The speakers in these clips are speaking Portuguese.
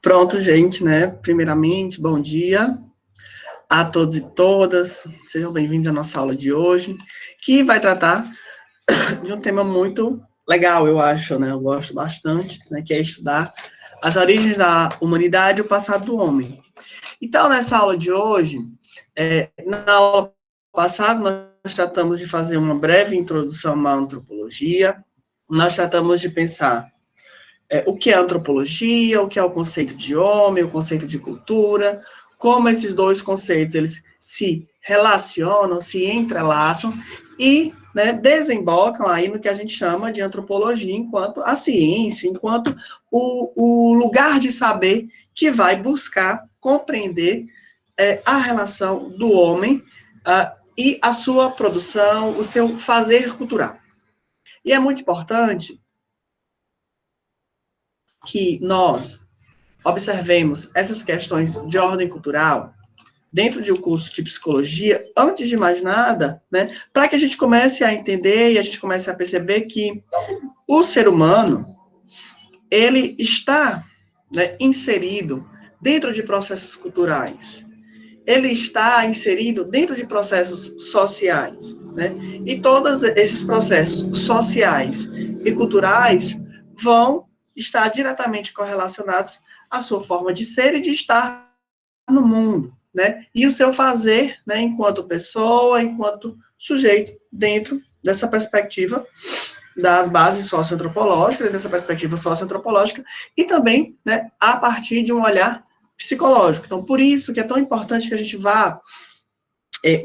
Pronto, gente, né? Primeiramente, bom dia a todos e todas. Sejam bem-vindos à nossa aula de hoje, que vai tratar de um tema muito legal, eu acho, né? Eu gosto bastante, né? Que é estudar as origens da humanidade e o passado do homem. Então, nessa aula de hoje, na aula passada, nós tratamos de fazer uma breve introdução à antropologia, nós tratamos de pensar o que é antropologia, o que é o conceito de homem, o conceito de cultura, como esses dois conceitos eles se relacionam, se entrelaçam e, né, desembocam aí no que a gente chama de antropologia enquanto a ciência, enquanto o lugar de saber que vai buscar compreender a relação do homem e a sua produção, o seu fazer cultural. E é muito importante que nós observemos essas questões de ordem cultural dentro de um curso de psicologia, antes de mais nada, né, para que a gente comece a entender e a gente comece a perceber que o ser humano, ele está, né, inserido dentro de processos culturais. Ele está inserido dentro de processos sociais, né? E todos esses processos sociais e culturais vão estar diretamente correlacionados à sua forma de ser e de estar no mundo, né? E o seu fazer, né, enquanto pessoa, enquanto sujeito, dentro dessa perspectiva das bases socioantropológicas, dessa perspectiva socioantropológica, e também, né, a partir de um olhar psicológico. Então, por isso que é tão importante que a gente vá,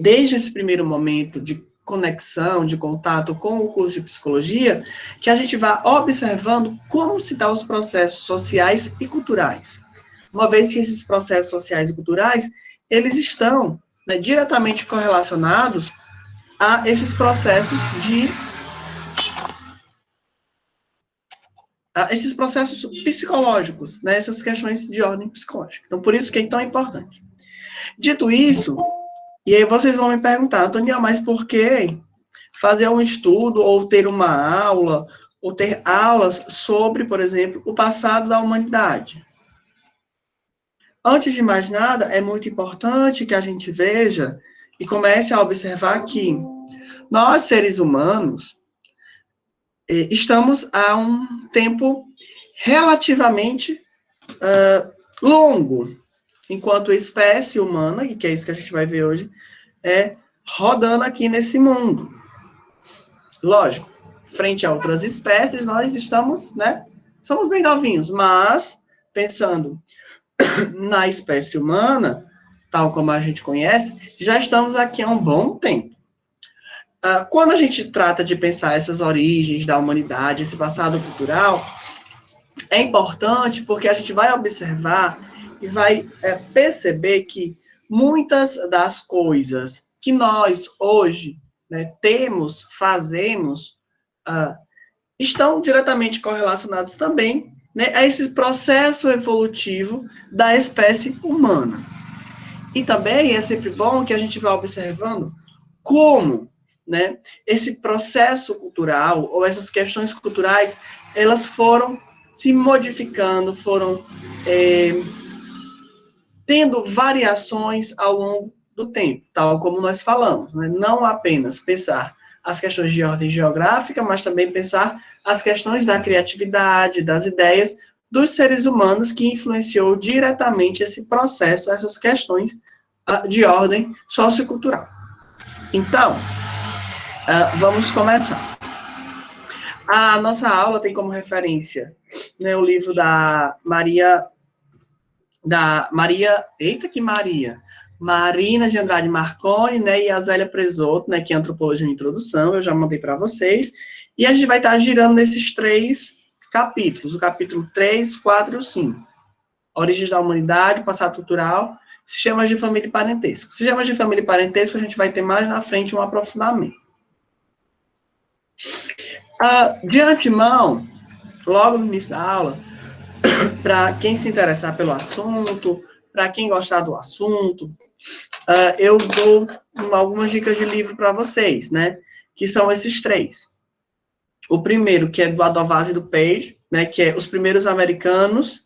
desde esse primeiro momento de conexão, de contato com o curso de psicologia, que a gente vá observando como se dão os processos sociais e culturais. Uma vez que esses processos sociais e culturais, eles estão, né, diretamente correlacionados a esses processos esses processos psicológicos, né, essas questões de ordem psicológica. Então, por isso que é tão importante. Dito isso, e aí vocês vão me perguntar, Antônio, mas por que fazer um estudo, ou ter uma aula, ou ter aulas sobre, por exemplo, o passado da humanidade? Antes de mais nada, é muito importante que a gente veja e comece a observar que nós, seres humanos, estamos há um tempo relativamente longo, enquanto espécie humana, e que é isso que a gente vai ver hoje, rodando aqui nesse mundo. Lógico, frente a outras espécies, nós estamos, né, somos bem novinhos, mas, pensando na espécie humana, tal como a gente conhece, já estamos aqui há um bom tempo. Quando a gente trata de pensar essas origens da humanidade, esse passado cultural, é importante porque a gente vai observar e vai perceber que muitas das coisas que nós hoje, né, temos, fazemos, estão diretamente correlacionados também, né, a esse processo evolutivo da espécie humana. E também é sempre bom que a gente vá observando como, né, esse processo cultural, ou essas questões culturais, elas foram se modificando, foram tendo variações ao longo do tempo, tal como nós falamos, né? Não apenas pensar as questões de ordem geográfica, mas também pensar as questões da criatividade, das ideias dos seres humanos que influenciou diretamente esse processo, essas questões de ordem sociocultural. Então, vamos começar. A nossa aula tem como referência, né, o livro da Maria, Marina de Andrade Marconi, né, e a Zélia Presoto, né, que é Antropologia e Introdução, eu já mandei para vocês, e a gente vai estar girando nesses 3 capítulos, o capítulo 3, 4 e 5. Origens da humanidade, passado cultural, sistemas de família e parentesco. Sistemas de família e parentesco a gente vai ter mais na frente um aprofundamento. De antemão, logo no início da aula, para quem se interessar pelo assunto, para quem gostar do assunto, eu dou algumas dicas de livro para vocês, né? Que são esses 3. O primeiro, que é do Adovaz e do Page, né? Que é Os Primeiros Americanos,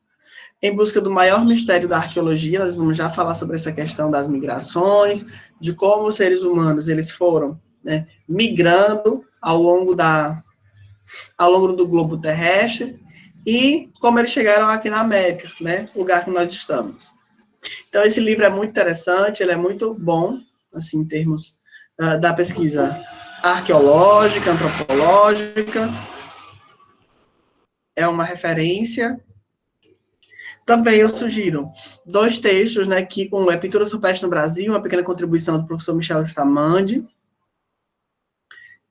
em busca do maior mistério da arqueologia. Nós vamos já falar sobre essa questão das migrações, de como os seres humanos eles foram, né, migrando ao longo do globo terrestre e como eles chegaram aqui na América, né, lugar que nós estamos. Então, esse livro é muito interessante, ele é muito bom, assim, em termos da pesquisa arqueológica, antropológica, é uma referência. Também eu sugiro 2 textos, né, que um é Pintura Rupestre no Brasil, uma pequena contribuição do professor Michel Bustamante,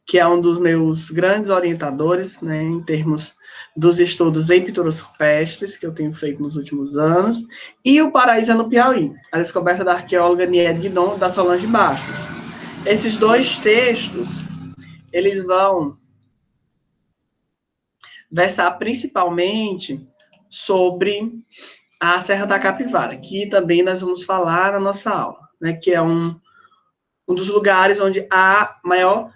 que é um dos meus grandes orientadores, né, em termos dos estudos em pinturas rupestres, que eu tenho feito nos últimos anos, e O Paraíso no Piauí, a descoberta da arqueóloga Niede Guidon, da Solange Bastos. Esses 2 textos, eles vão versar principalmente sobre a Serra da Capivara, que também nós vamos falar na nossa aula, né, que é um dos lugares onde há maior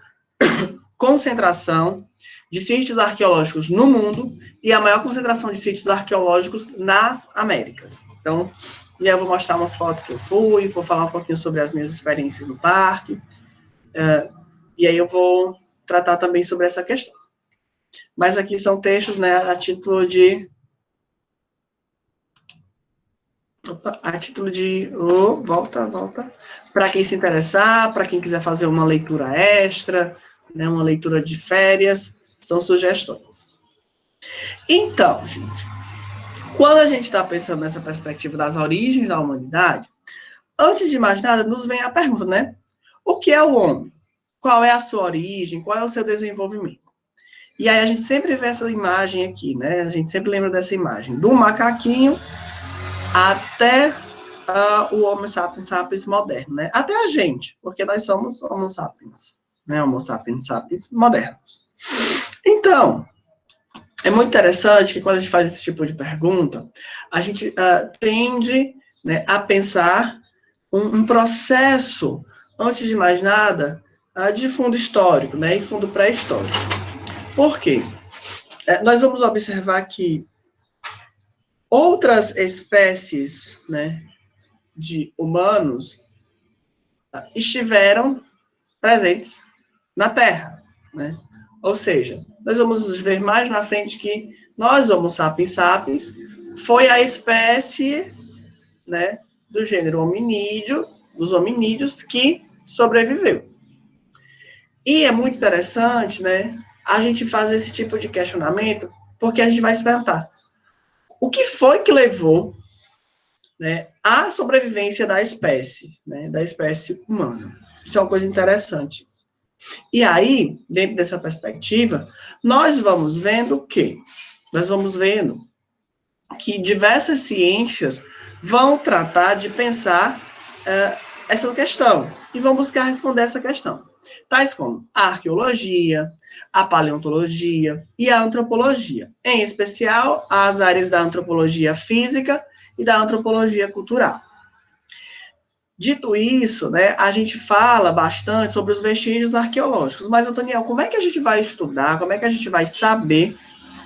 concentração de sítios arqueológicos no mundo e a maior concentração de sítios arqueológicos nas Américas. Então, eu vou mostrar umas fotos que eu fui, vou falar um pouquinho sobre as minhas experiências no parque, e aí eu vou tratar também sobre essa questão. Mas aqui são textos, né, a título de... volta. Para quem se interessar, para quem quiser fazer uma leitura extra, né, uma leitura de férias, são sugestões. Então, gente, quando a gente está pensando nessa perspectiva das origens da humanidade, antes de mais nada, nos vem a pergunta, né? O que é o homem? Qual é a sua origem? Qual é o seu desenvolvimento? E aí a gente sempre vê essa imagem aqui, né? A gente sempre lembra dessa imagem, do macaquinho até o Homo sapiens sapiens moderno, né? Até a gente, porque nós somos Homo sapiens, né? Homo sapiens sapiens modernos. Então, é muito interessante que quando a gente faz esse tipo de pergunta, a gente tende, né, a pensar um processo, antes de mais nada, de fundo histórico, né, e fundo pré-histórico. Por quê? Nós vamos observar que outras espécies, né, de humanos estiveram presentes na Terra, né? Ou seja, nós vamos ver mais na frente que nós, Homo sapiens sapiens, foi a espécie, né, do gênero hominídeo, dos hominídeos, que sobreviveu. E é muito interessante, né, a gente fazer esse tipo de questionamento, porque a gente vai se perguntar, o que foi que levou, né, à sobrevivência da espécie, né, da espécie humana? Isso é uma coisa interessante. E aí, dentro dessa perspectiva, nós vamos vendo que diversas ciências vão tratar de pensar essa questão e vão buscar responder essa questão. Tais como a arqueologia, a paleontologia e a antropologia, em especial as áreas da antropologia física e da antropologia cultural. Dito isso, né, a gente fala bastante sobre os vestígios arqueológicos, mas, Antoniel, como é que a gente vai estudar, como é que a gente vai saber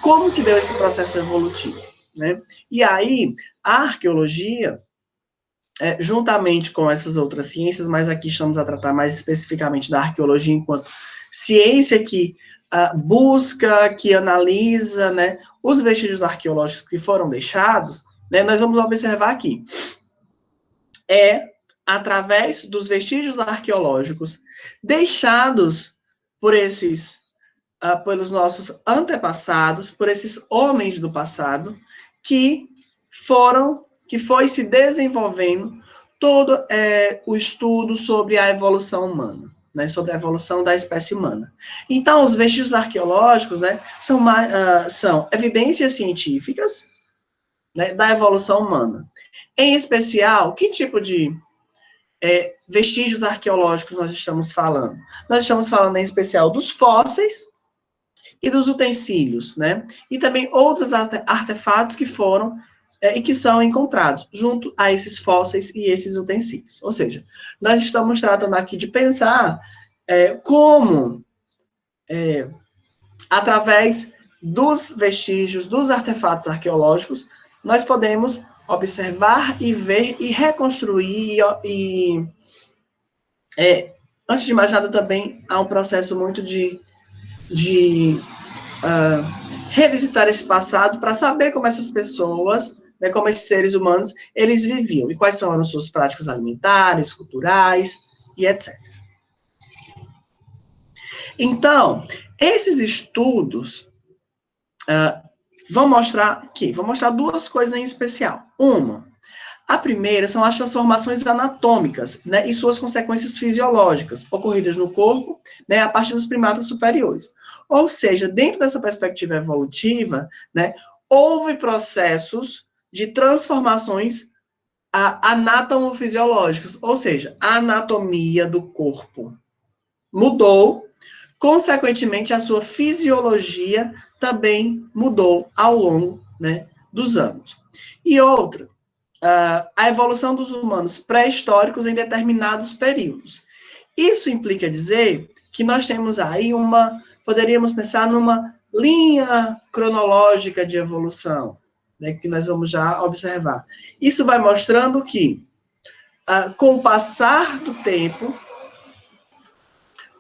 como se deu esse processo evolutivo, né? E aí, a arqueologia, juntamente com essas outras ciências, mas aqui estamos a tratar mais especificamente da arqueologia enquanto ciência que busca, que analisa, né, os vestígios arqueológicos que foram deixados, né, nós vamos observar aqui. Através dos vestígios arqueológicos deixados por pelos nossos antepassados, por esses homens do passado, que foi se desenvolvendo todo o estudo sobre a evolução humana, né, sobre a evolução da espécie humana. Então, os vestígios arqueológicos, né, são evidências científicas, né, da evolução humana. Em especial, que tipo de vestígios arqueológicos nós estamos falando? Nós estamos falando, em especial, dos fósseis e dos utensílios, né? E também outros artefatos que foram e que são encontrados junto a esses fósseis e esses utensílios. Ou seja, nós estamos tratando aqui de pensar como, através dos vestígios, dos artefatos arqueológicos, nós podemos observar e ver e reconstruir antes de mais nada também há um processo muito de revisitar esse passado para saber como essas pessoas, né, como esses seres humanos, eles viviam e quais são as suas práticas alimentares, culturais e etc. Então, esses estudos vão mostrar duas coisas em especial. A primeira são as transformações anatômicas, né, e suas consequências fisiológicas, ocorridas no corpo, né, a partir dos primatas superiores. Ou seja, dentro dessa perspectiva evolutiva, né, houve processos de transformações anatomofisiológicas, ou seja, a anatomia do corpo mudou, consequentemente, a sua fisiologia também mudou ao longo, né, dos anos. E outra, a evolução dos humanos pré-históricos em determinados períodos. Isso implica dizer que nós temos aí poderíamos pensar numa linha cronológica de evolução, né, que nós vamos já observar. Isso vai mostrando que, com o passar do tempo,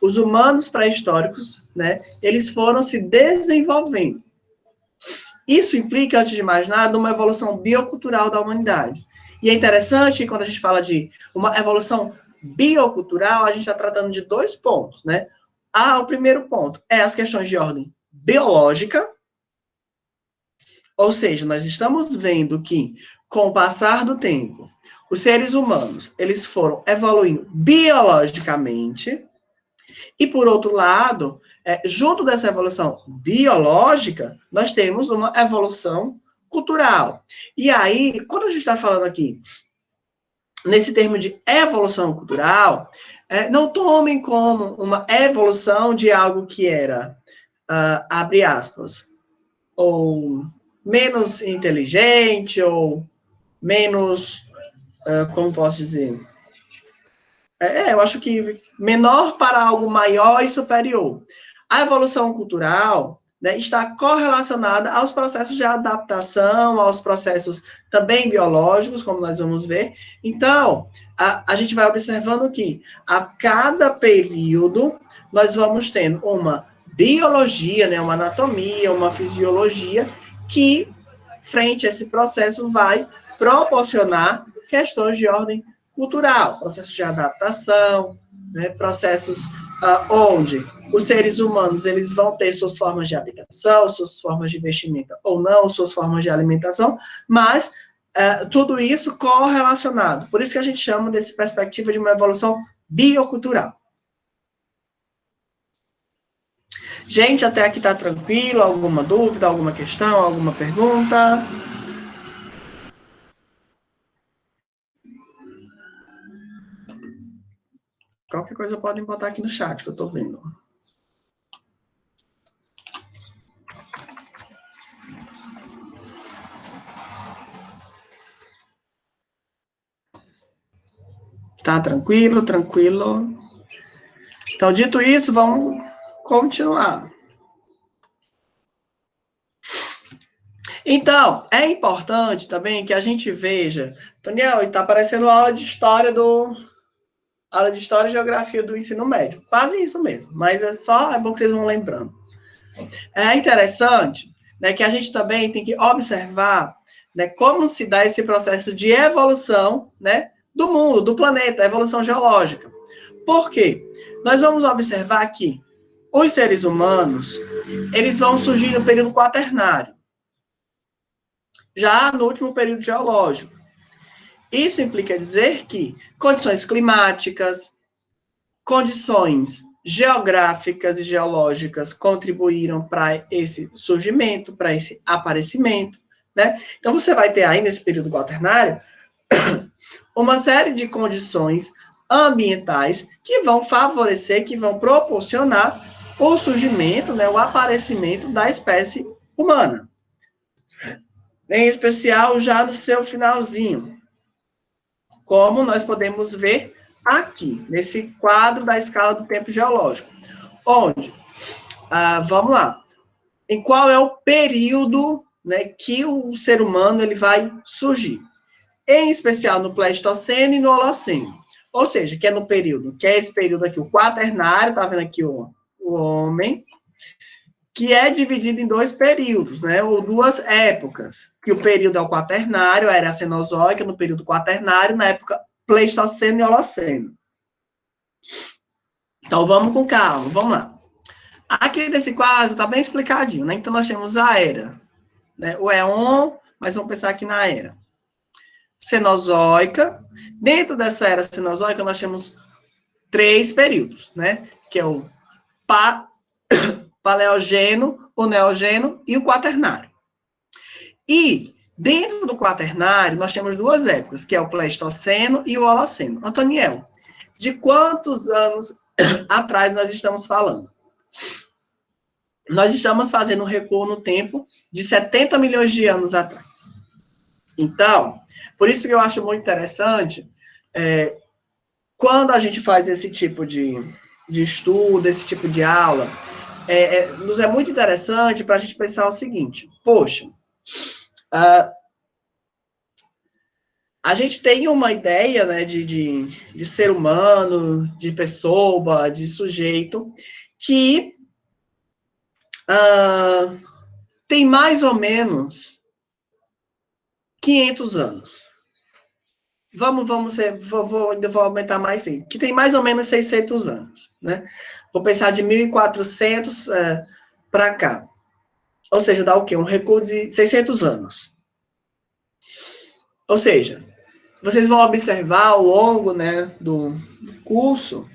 os humanos pré-históricos, né, eles foram se desenvolvendo. Isso implica, antes de mais nada, uma evolução biocultural da humanidade. E é interessante que quando a gente fala de uma evolução biocultural, a gente está tratando de dois pontos, né? O primeiro ponto é as questões de ordem biológica, ou seja, nós estamos vendo que, com o passar do tempo, os seres humanos, eles foram evoluindo biologicamente, e, por outro lado, junto dessa evolução biológica, nós temos uma evolução cultural. E aí, quando a gente está falando aqui, nesse termo de evolução cultural, não tomem como uma evolução de algo que era, abre aspas, ou menos inteligente, ou menos, como posso dizer? Eu acho que menor para algo maior e superior. A evolução cultural, né, está correlacionada aos processos de adaptação, aos processos também biológicos, como nós vamos ver. Então, a gente vai observando que a cada período nós vamos tendo uma biologia, né, uma anatomia, uma fisiologia que, frente a esse processo, vai proporcionar questões de ordem cultural, processos de adaptação, né, processos onde os seres humanos eles vão ter suas formas de habitação, suas formas de vestimenta ou não, suas formas de alimentação, mas tudo isso correlacionado. Por isso que a gente chama dessa perspectiva de uma evolução biocultural. Gente, até aqui está tranquilo? Alguma dúvida, alguma questão, alguma pergunta? Qualquer coisa podem botar aqui no chat que eu estou vendo. Tá tranquilo, tranquilo. Então, dito isso, vamos continuar. Então, é importante também que a gente veja, Daniel, está aparecendo aula de história e geografia do ensino médio. Quase isso mesmo, mas é bom que vocês vão lembrando. É interessante, né, que a gente também tem que observar, né, como se dá esse processo de evolução, né, do mundo, do planeta, a evolução geológica. Por quê? Nós vamos observar que os seres humanos, eles vão surgir no período quaternário, já no último período geológico. Isso implica dizer que condições climáticas, condições geográficas e geológicas contribuíram para esse surgimento, para esse aparecimento, né? Então, você vai ter aí, nesse período quaternário, uma série de condições ambientais que vão favorecer, que vão proporcionar o surgimento, né, o aparecimento da espécie humana. Em especial, já no seu finalzinho, como nós podemos ver aqui, nesse quadro da escala do tempo geológico, onde, vamos lá, em qual é o período né, que o ser humano ele vai surgir, em especial no Pleistoceno e no Holoceno. Ou seja, que é no período, que é esse período aqui, o Quaternário, tá vendo aqui o homem, que é dividido em dois períodos, né, ou duas épocas, que o período é o Quaternário, a Era Cenozoica, no período Quaternário, na época Pleistoceno e Holoceno. Então, vamos com calma, vamos lá. Aqui nesse quadro está bem explicadinho, né? Então, nós temos a Era, né? O Éon, mas vamos pensar aqui na Era Cenozoica. Dentro dessa Era Cenozoica, nós temos 3 períodos, né? Que é o Paleogeno, o Neogeno e o Quaternário. E dentro do Quaternário, nós temos 2 épocas, que é o Pleistoceno e o Holoceno. Antoniel, de quantos anos atrás nós estamos falando? Nós estamos fazendo um recuo no tempo de 70 milhões de anos atrás. Então, por isso que eu acho muito interessante, quando a gente faz esse tipo de estudo, esse tipo de aula, nos é muito interessante para a gente pensar o seguinte, poxa, a gente tem uma ideia, né, de ser humano, de pessoa, de sujeito, que tem mais ou menos 500 anos. Ainda vou aumentar mais 5, que tem mais ou menos 600 anos, né? Vou pensar de 1400 para cá. Ou seja, dá o quê? Um recuo de 600 anos. Ou seja, vocês vão observar ao longo, né, do curso,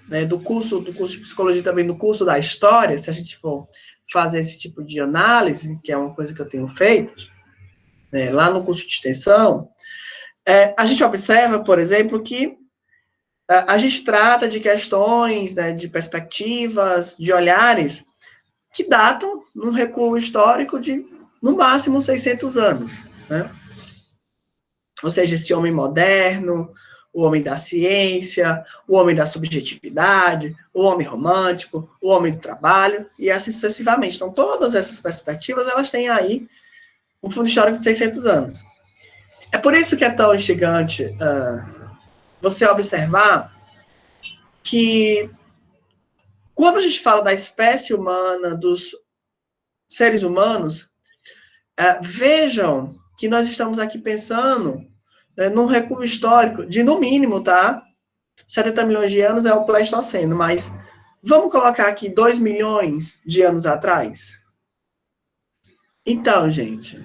né, do curso de psicologia também, do curso da história, se a gente for fazer esse tipo de análise, que é uma coisa que eu tenho feito, né, lá no curso de extensão, a gente observa, por exemplo, que a gente trata de questões, né, de perspectivas, de olhares, que datam num recuo histórico de, no máximo, 600 anos, né? Ou seja, esse homem moderno, o homem da ciência, o homem da subjetividade, o homem romântico, o homem do trabalho, e assim sucessivamente. Então, todas essas perspectivas, elas têm aí um fundo histórico de 600 anos. É por isso que é tão instigante você observar que, quando a gente fala da espécie humana, dos seres humanos, vejam que nós estamos aqui pensando num recuo histórico de, no mínimo, 70 milhões de anos é o Pleistoceno, mas vamos colocar aqui 2 milhões de anos atrás? Então, gente,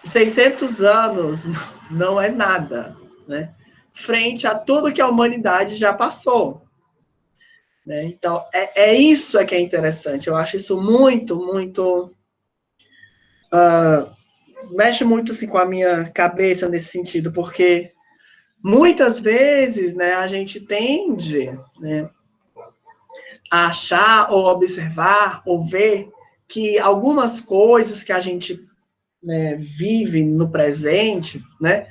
600 anos não é nada, né? Frente a tudo que a humanidade já passou. Né? Então, isso que é interessante. Eu acho isso muito, muito... mexe muito assim, com a minha cabeça nesse sentido, porque muitas vezes, né, a gente tende, né, a achar ou observar ou ver que algumas coisas que a gente, né, vive no presente, né,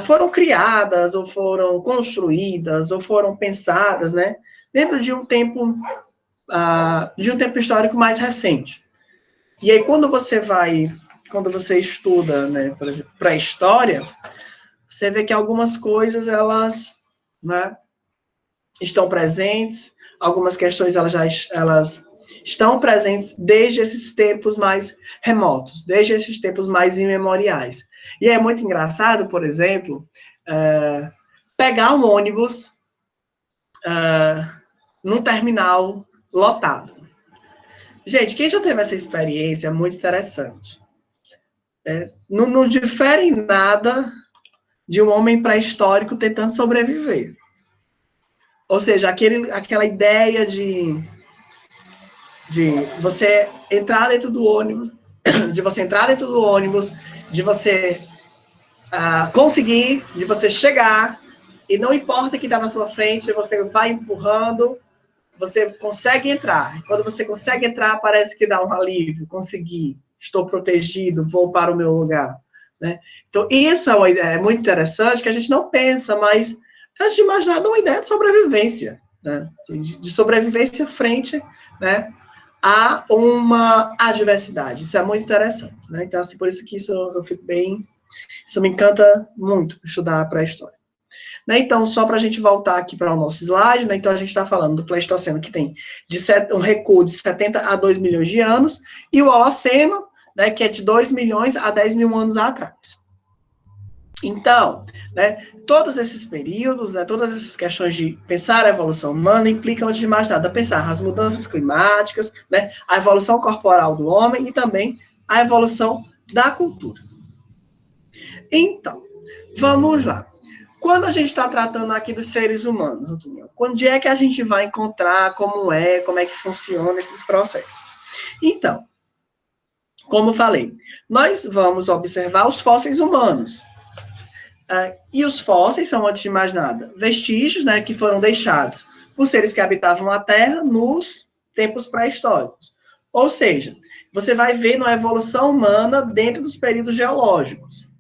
foram criadas ou foram construídas ou foram pensadas, né, dentro de um tempo histórico mais recente. E aí quando você estuda, né, por exemplo, pré-história, você vê que algumas coisas elas, né, estão presentes, algumas questões elas estão presentes desde esses tempos mais remotos, desde esses tempos mais imemoriais. E é muito engraçado, por exemplo, pegar um ônibus num terminal lotado. Gente, quem já teve essa experiência é muito interessante. Não difere em nada de um homem pré-histórico tentando sobreviver. Ou seja, aquela ideia de você entrar dentro do ônibus, de você conseguir, de você chegar, e não importa quem está na sua frente, você vai empurrando, você consegue entrar. Quando você consegue entrar, parece que dá um alívio, consegui, estou protegido, vou para o meu lugar. Né? Então, isso é uma ideia muito interessante, que a gente não pensa, mas antes de mais nada, uma ideia de sobrevivência, né? De sobrevivência frente, né, há uma adversidade. Isso é muito interessante, né? Então, assim, por isso que isso eu fico bem... Isso me encanta muito, estudar a pré-história. Né? Então, só para a gente voltar aqui para o nosso slide, né? Então a gente está falando do Pleistoceno, que tem um recuo de 70 a 2 milhões de anos, e o Holoceno, né, que é de 2 milhões a 10 mil anos atrás. Então, né, todos esses períodos, né, todas essas questões de pensar a evolução humana implicam, antes de mais nada, pensar as mudanças climáticas, né, a evolução corporal do homem e também a evolução da cultura. Então, vamos lá. Quando a gente está tratando aqui dos seres humanos, onde é que a gente vai encontrar como é que funciona esses processos? Então, como eu falei, nós vamos observar os fósseis humanos. E os fósseis são, antes de mais nada, vestígios, né, que foram deixados por seres que habitavam a Terra nos tempos pré-históricos. Ou seja, você vai ver uma evolução humana dentro dos períodos geológicos.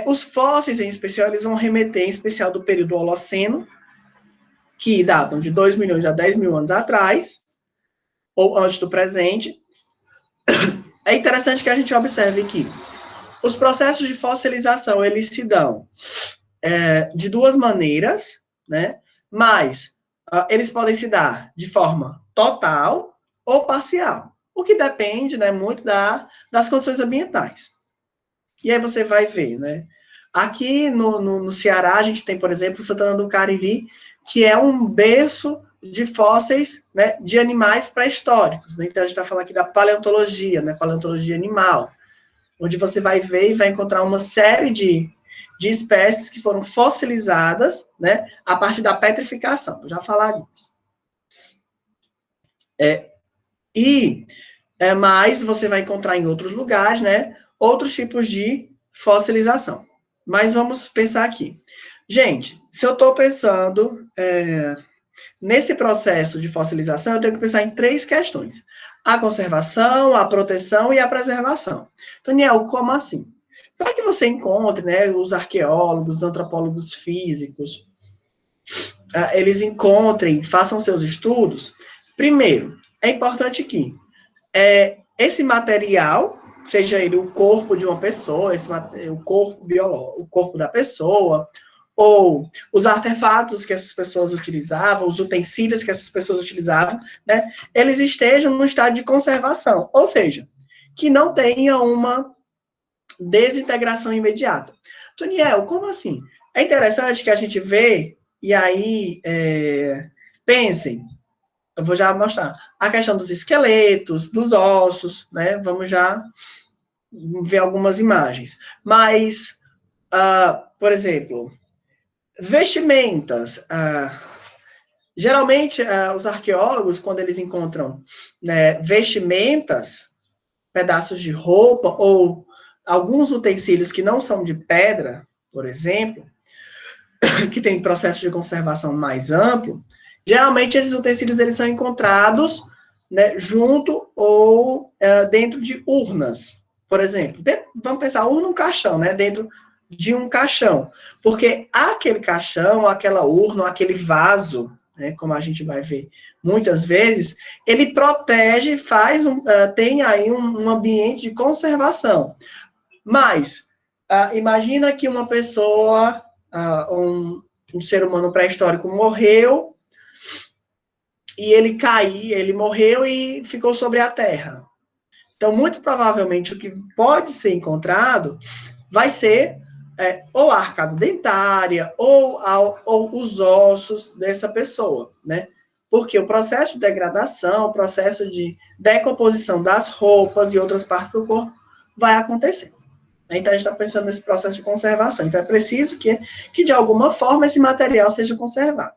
Os fósseis, em especial, eles vão remeter, em especial, do período Holoceno, que datam de 2 milhões a 10 mil anos atrás, ou antes do presente. É interessante que a gente observe que os processos de fossilização, eles se dão de duas maneiras, né? Mas eles podem se dar de forma total ou parcial, o que depende, né, muito das condições ambientais. E aí você vai ver, né? Aqui no Ceará, a gente tem, por exemplo, Santana do Cariri, que é um berço de fósseis, né, de animais pré-históricos. Né? Então, a gente está falando aqui da paleontologia, né, paleontologia animal, onde você vai ver e vai encontrar uma série de espécies que foram fossilizadas, né, a partir da petrificação. Vou já falar disso. Mas você vai encontrar em outros lugares, né, outros tipos de fossilização. Mas vamos pensar aqui. Gente, se eu estou pensando nesse processo de fossilização, eu tenho que pensar em 3 questões. A conservação, a proteção e a preservação. Daniel, como assim? Para que você encontre, né, os arqueólogos, os antropólogos físicos, eles encontrem, façam seus estudos, primeiro, é importante que esse material, seja ele o corpo de uma pessoa, o corpo biológico, o corpo da pessoa, ou os artefatos que essas pessoas utilizavam, os utensílios que essas pessoas utilizavam, né, eles estejam no estado de conservação, ou seja, que não tenha uma desintegração imediata. Toniel, como assim? É interessante que a gente vê, e aí, pensem, eu vou já mostrar, a questão dos esqueletos, dos ossos, né, vamos já ver algumas imagens. Mas, por exemplo, vestimentas. Geralmente, os arqueólogos, quando eles encontram, né, vestimentas, pedaços de roupa, ou alguns utensílios que não são de pedra, por exemplo, que tem processo de conservação mais amplo, geralmente esses utensílios eles são encontrados, né, junto ou dentro de urnas, por exemplo. Vamos pensar, urna, um caixão, né, dentro de um caixão, porque aquele caixão, aquela urna, aquele vaso, né, como a gente vai ver muitas vezes, ele protege, tem aí um ambiente de conservação. Mas, imagina que uma pessoa, um ser humano pré-histórico morreu, e ele morreu e ficou sobre a terra. Então, muito provavelmente, o que pode ser encontrado vai ser ou a arcada dentária, ou os ossos dessa pessoa, né? Porque o processo de degradação, o processo de decomposição das roupas e outras partes do corpo vai acontecer. Então, a gente está pensando nesse processo de conservação. Então, é preciso que de alguma forma, esse material seja conservado.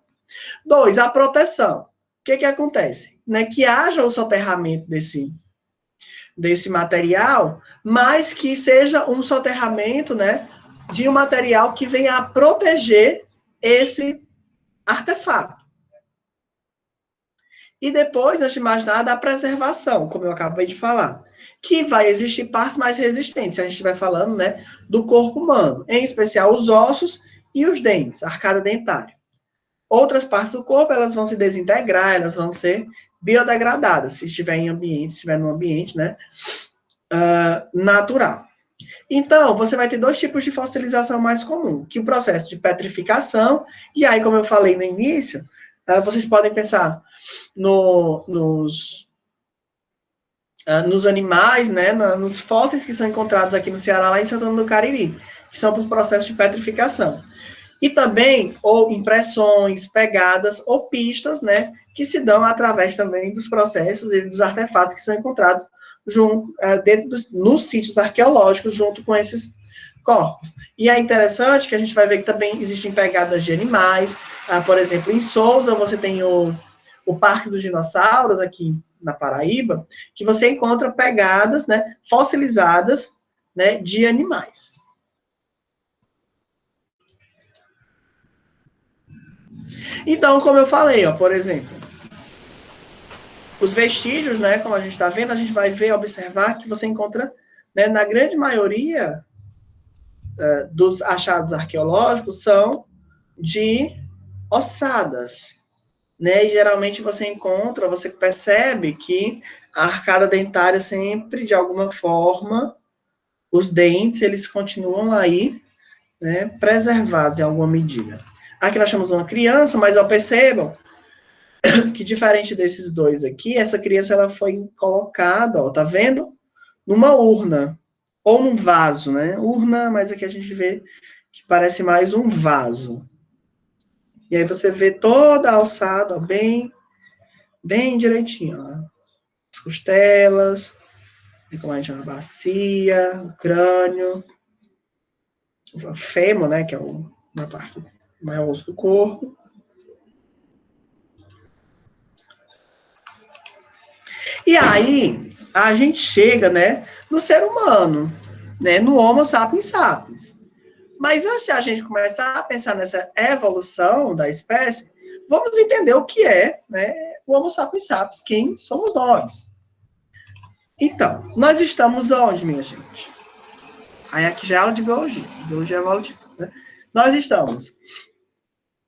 2, a proteção. O que acontece? Né? Que haja o soterramento desse material, mas que seja um soterramento, né, de um material que venha a proteger esse artefato. E depois, antes de mais nada, a preservação, como eu acabei de falar, que vai existir partes mais resistentes. A gente estiver falando, né, do corpo humano, em especial os ossos e os dentes, a arcada dentária. Outras partes do corpo, elas vão se desintegrar, elas vão ser biodegradadas, se estiver em ambiente, se estiver no ambiente, né, natural. Então, você vai ter dois tipos de fossilização mais comum, que o processo de petrificação, e aí, como eu falei no início, vocês podem pensar nos animais, né, nos fósseis que são encontrados aqui no Ceará, lá em Santana do Cariri, que são por processo de petrificação. E também, ou impressões, pegadas ou pistas, né, que se dão através também dos processos e dos artefatos que são encontrados nos sítios arqueológicos, junto com esses corpos. E é interessante que a gente vai ver que também existem pegadas de animais. Por exemplo, em Sousa, você tem o Parque dos Dinossauros, aqui na Paraíba, que você encontra pegadas, né, fossilizadas, né, de animais. Então, como eu falei, ó, por exemplo, os vestígios, né, como a gente está vendo, a gente vai ver, observar que você encontra, né, na grande maioria dos achados arqueológicos, são de ossadas, né, e geralmente você encontra, você percebe que a arcada dentária sempre, de alguma forma, os dentes, eles continuam aí, né, preservados em alguma medida. Aqui nós chamamos uma criança, mas ó, percebam que diferente desses dois aqui, essa criança ela foi colocada, ó, tá vendo? Numa urna, ou num vaso, né? Urna, mas aqui a gente vê que parece mais um vaso. E aí você vê toda a alçada, ó, bem direitinho, ó. As costelas, como a gente chama, a bacia, o crânio, o fêmur, né, que é uma parte maior osso do corpo. E aí, a gente chega, né, no ser humano, né, no Homo sapiens sapiens. Mas antes de a gente começar a pensar nessa evolução da espécie, vamos entender o que é, né, o Homo sapiens sapiens, quem somos nós. Então, nós estamos onde, minha gente? Aí aqui já é aula de biologia evolutiva, né? Nós estamos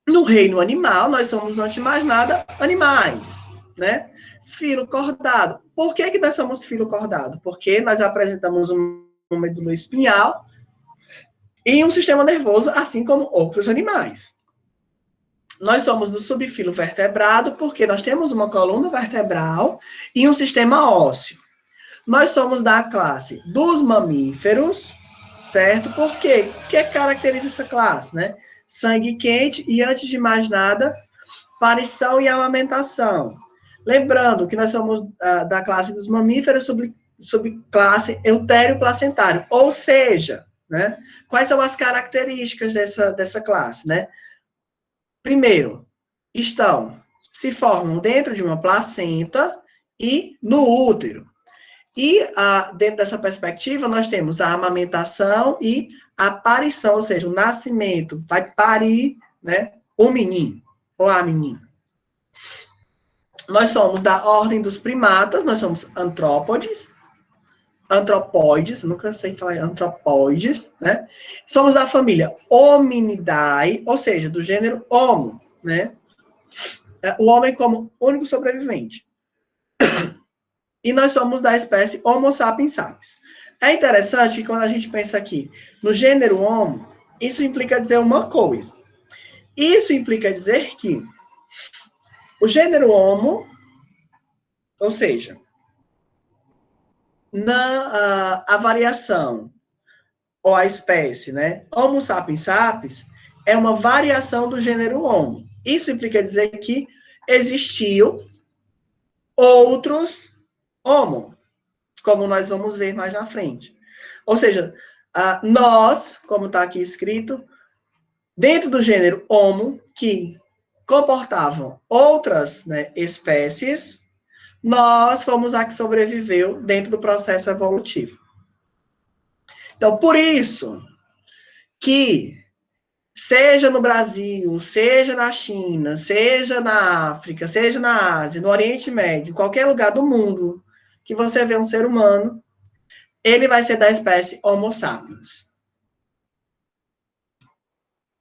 no reino animal, nós somos, antes de mais nada, animais, né? Filo cordado. Por que nós somos filo cordado? Porque nós apresentamos uma medula espinhal e um sistema nervoso, assim como outros animais. Nós somos do subfilo vertebrado porque nós temos uma coluna vertebral e um sistema ósseo. Nós somos da classe dos mamíferos, certo? Por quê? O que caracteriza essa classe, né? Sangue quente e, antes de mais nada, parição e amamentação. Lembrando que nós somos da classe dos mamíferos, subclasse eutério-placentário, ou seja, né? Quais são as características dessa classe, né? Primeiro, se formam dentro de uma placenta e no útero. E dentro dessa perspectiva, nós temos a amamentação e a parição, ou seja, o nascimento, vai parir, né, o menino ou a menina. Nós somos da ordem dos primatas, nós somos antropóides, nunca sei falar antropóides, né? Somos da família Hominidae, ou seja, do gênero Homo, né? O homem como único sobrevivente. E nós somos da espécie Homo sapiens sapiens. É interessante que quando a gente pensa aqui no gênero Homo, isso implica dizer uma coisa. Isso implica dizer que o gênero Homo, ou seja, a variação ou a espécie, né, Homo sapiens sapiens, é uma variação do gênero Homo. Isso implica dizer que existiu outros Homo, como nós vamos ver mais na frente. Ou seja, nós, como está aqui escrito, dentro do gênero Homo, que comportavam outras, né, espécies, nós fomos a que sobreviveu dentro do processo evolutivo. Então, por isso que, seja no Brasil, seja na China, seja na África, seja na Ásia, no Oriente Médio, em qualquer lugar do mundo que você vê um ser humano, ele vai ser da espécie Homo sapiens.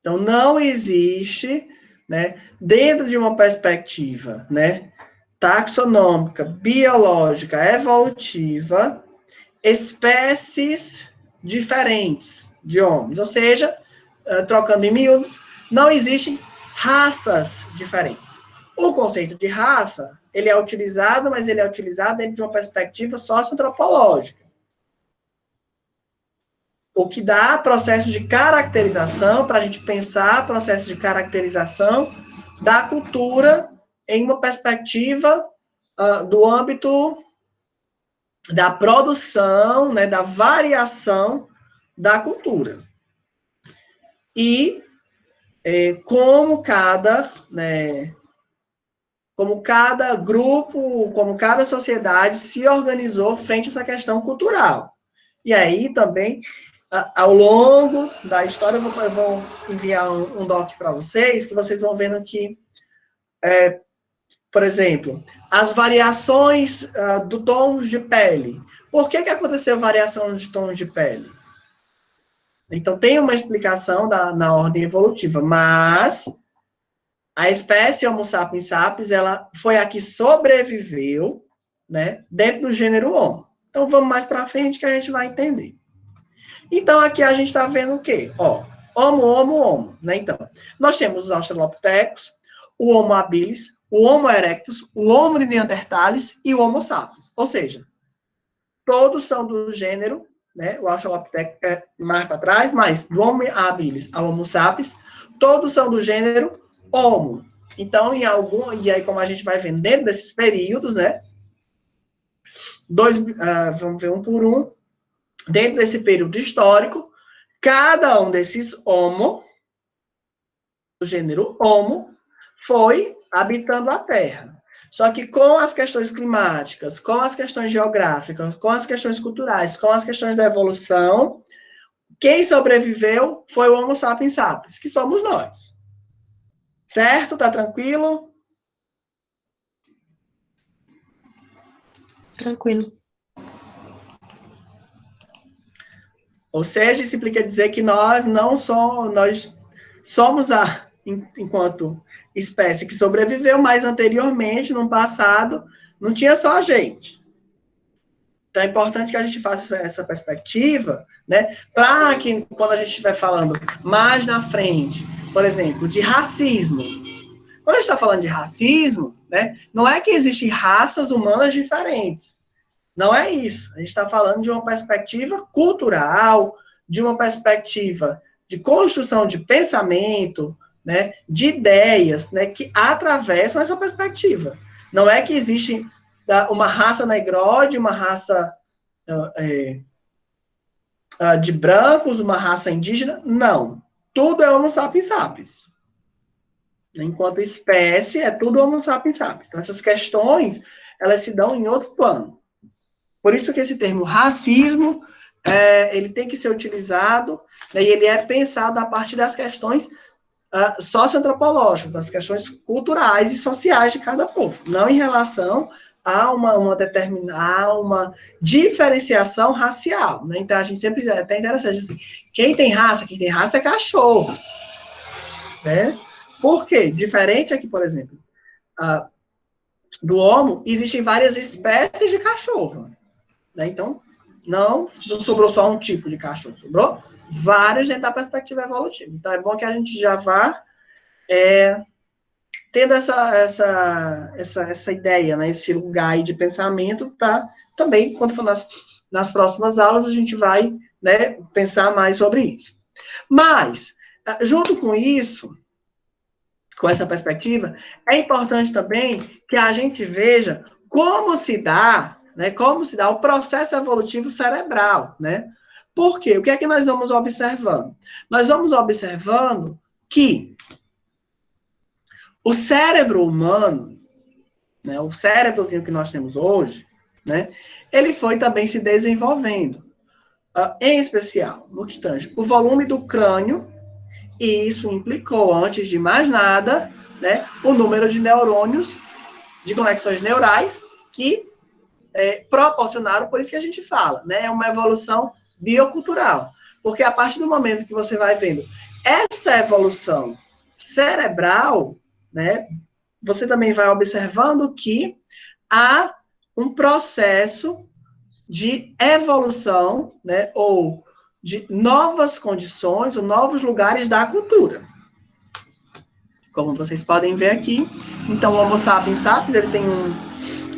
Então, não existe, né, dentro de uma perspectiva, né, taxonômica, biológica, evolutiva, espécies diferentes de homens. Ou seja, trocando em miúdos, não existem raças diferentes. O conceito de raça, ele é utilizado, mas ele é utilizado dentro de uma perspectiva socioantropológica. O que dá processo de caracterização, para a gente pensar processo de caracterização da cultura em uma perspectiva do âmbito da produção, né, da variação da cultura. E como cada grupo, como cada sociedade se organizou frente a essa questão cultural. E aí também, ao longo da história, eu vou enviar um doc para vocês, que vocês vão vendo que, por exemplo, as variações do tom de pele. Por que aconteceu variação de tons de pele? Então, tem uma explicação na ordem evolutiva, mas a espécie Homo sapiens sapiens, ela foi a que sobreviveu, né, dentro do gênero Homo. Então, vamos mais para frente que a gente vai entender. Então, aqui a gente está vendo o quê? Ó, Homo, né? Então, nós temos os australopithecus, o Homo habilis, o Homo erectus, o Homo neanderthalis e o Homo sapiens. Ou seja, todos são do gênero, né? O australopithecus é mais para trás, mas do Homo habilis ao Homo sapiens, todos são do gênero Homo. Então, e aí como a gente vai vendo dentro desses períodos, né? Vamos ver um por um. Dentro desse período histórico, cada um desses Homo, do gênero Homo, foi habitando a Terra. Só que com as questões climáticas, com as questões geográficas, com as questões culturais, com as questões da evolução, quem sobreviveu foi o Homo sapiens sapiens, que somos nós. Certo? Tá tranquilo? Tranquilo. Ou seja, isso implica dizer que nós somos enquanto espécie que sobreviveu, mas anteriormente, no passado, não tinha só a gente. Então é importante que a gente faça essa perspectiva, né? Para que, quando a gente estiver falando mais na frente, por exemplo, de racismo. Quando a gente está falando de racismo, né, não é que existem raças humanas diferentes. Não é isso. A gente está falando de uma perspectiva cultural, de uma perspectiva de construção de pensamento, né, de ideias, né, que atravessam essa perspectiva. Não é que existe uma raça negroide, uma raça de brancos, uma raça indígena. Não. Tudo é Homo sapiens sapiens. Enquanto espécie, é tudo Homo sapiens sapiens. Então, essas questões, elas se dão em outro plano. Por isso que esse termo racismo, ele tem que ser utilizado, né, e ele é pensado a partir das questões socioantropológicas, das questões culturais e sociais de cada povo, não em relação a uma diferenciação racial. Né? Então, a gente sempre, é até interessante, assim, quem tem raça é cachorro. Né? Por quê? Diferente aqui, por exemplo, do Homo, existem várias espécies de cachorro. Né? Então, não sobrou só um tipo de cachorro, sobrou vários dentro da perspectiva evolutiva. Então, é bom que a gente já vá tendo essa ideia, né? Esse lugar aí de pensamento, para também, quando for nas próximas aulas, a gente vai, né, pensar mais sobre isso. Mas, junto com isso, com essa perspectiva, é importante também que a gente veja como se dá o processo evolutivo cerebral, né? Por quê? O que é que nós vamos observando? Nós vamos observando que o cérebro humano, né, o cérebrozinho que nós temos hoje, né, ele foi também se desenvolvendo, em especial no que tange o volume do crânio, e isso implicou, antes de mais nada, né, o número de neurônios, de conexões neurais, que proporcionaram, por isso que a gente fala, né, uma evolução biocultural. Porque a partir do momento que você vai vendo essa evolução cerebral, né, você também vai observando que há um processo de evolução, né, ou de novas condições, ou novos lugares da cultura. Como vocês podem ver aqui, então o Homo sapiens sapiens, ele tem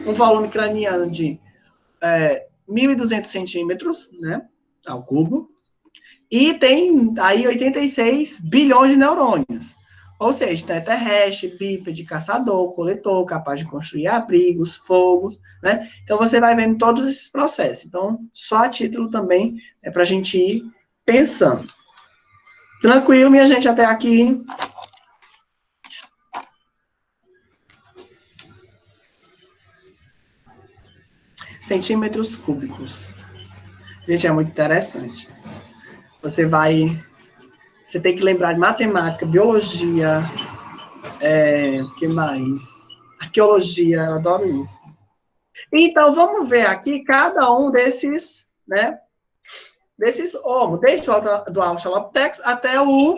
um volume craniano de 1.200 centímetros, né, ao cubo, e tem aí 86 bilhões de neurônios. Ou seja, é terrestre, bípede, caçador, coletor, capaz de construir abrigos, fogos, né? Então, você vai vendo todos esses processos. Então, só a título também é para a gente ir pensando. Tranquilo, minha gente, até aqui. Centímetros cúbicos. Gente, é muito interessante. Você tem que lembrar de matemática, biologia, o que mais? Arqueologia, eu adoro isso. Então, vamos ver aqui cada um desses, né? Desses homos, desde o do Australopithecus até o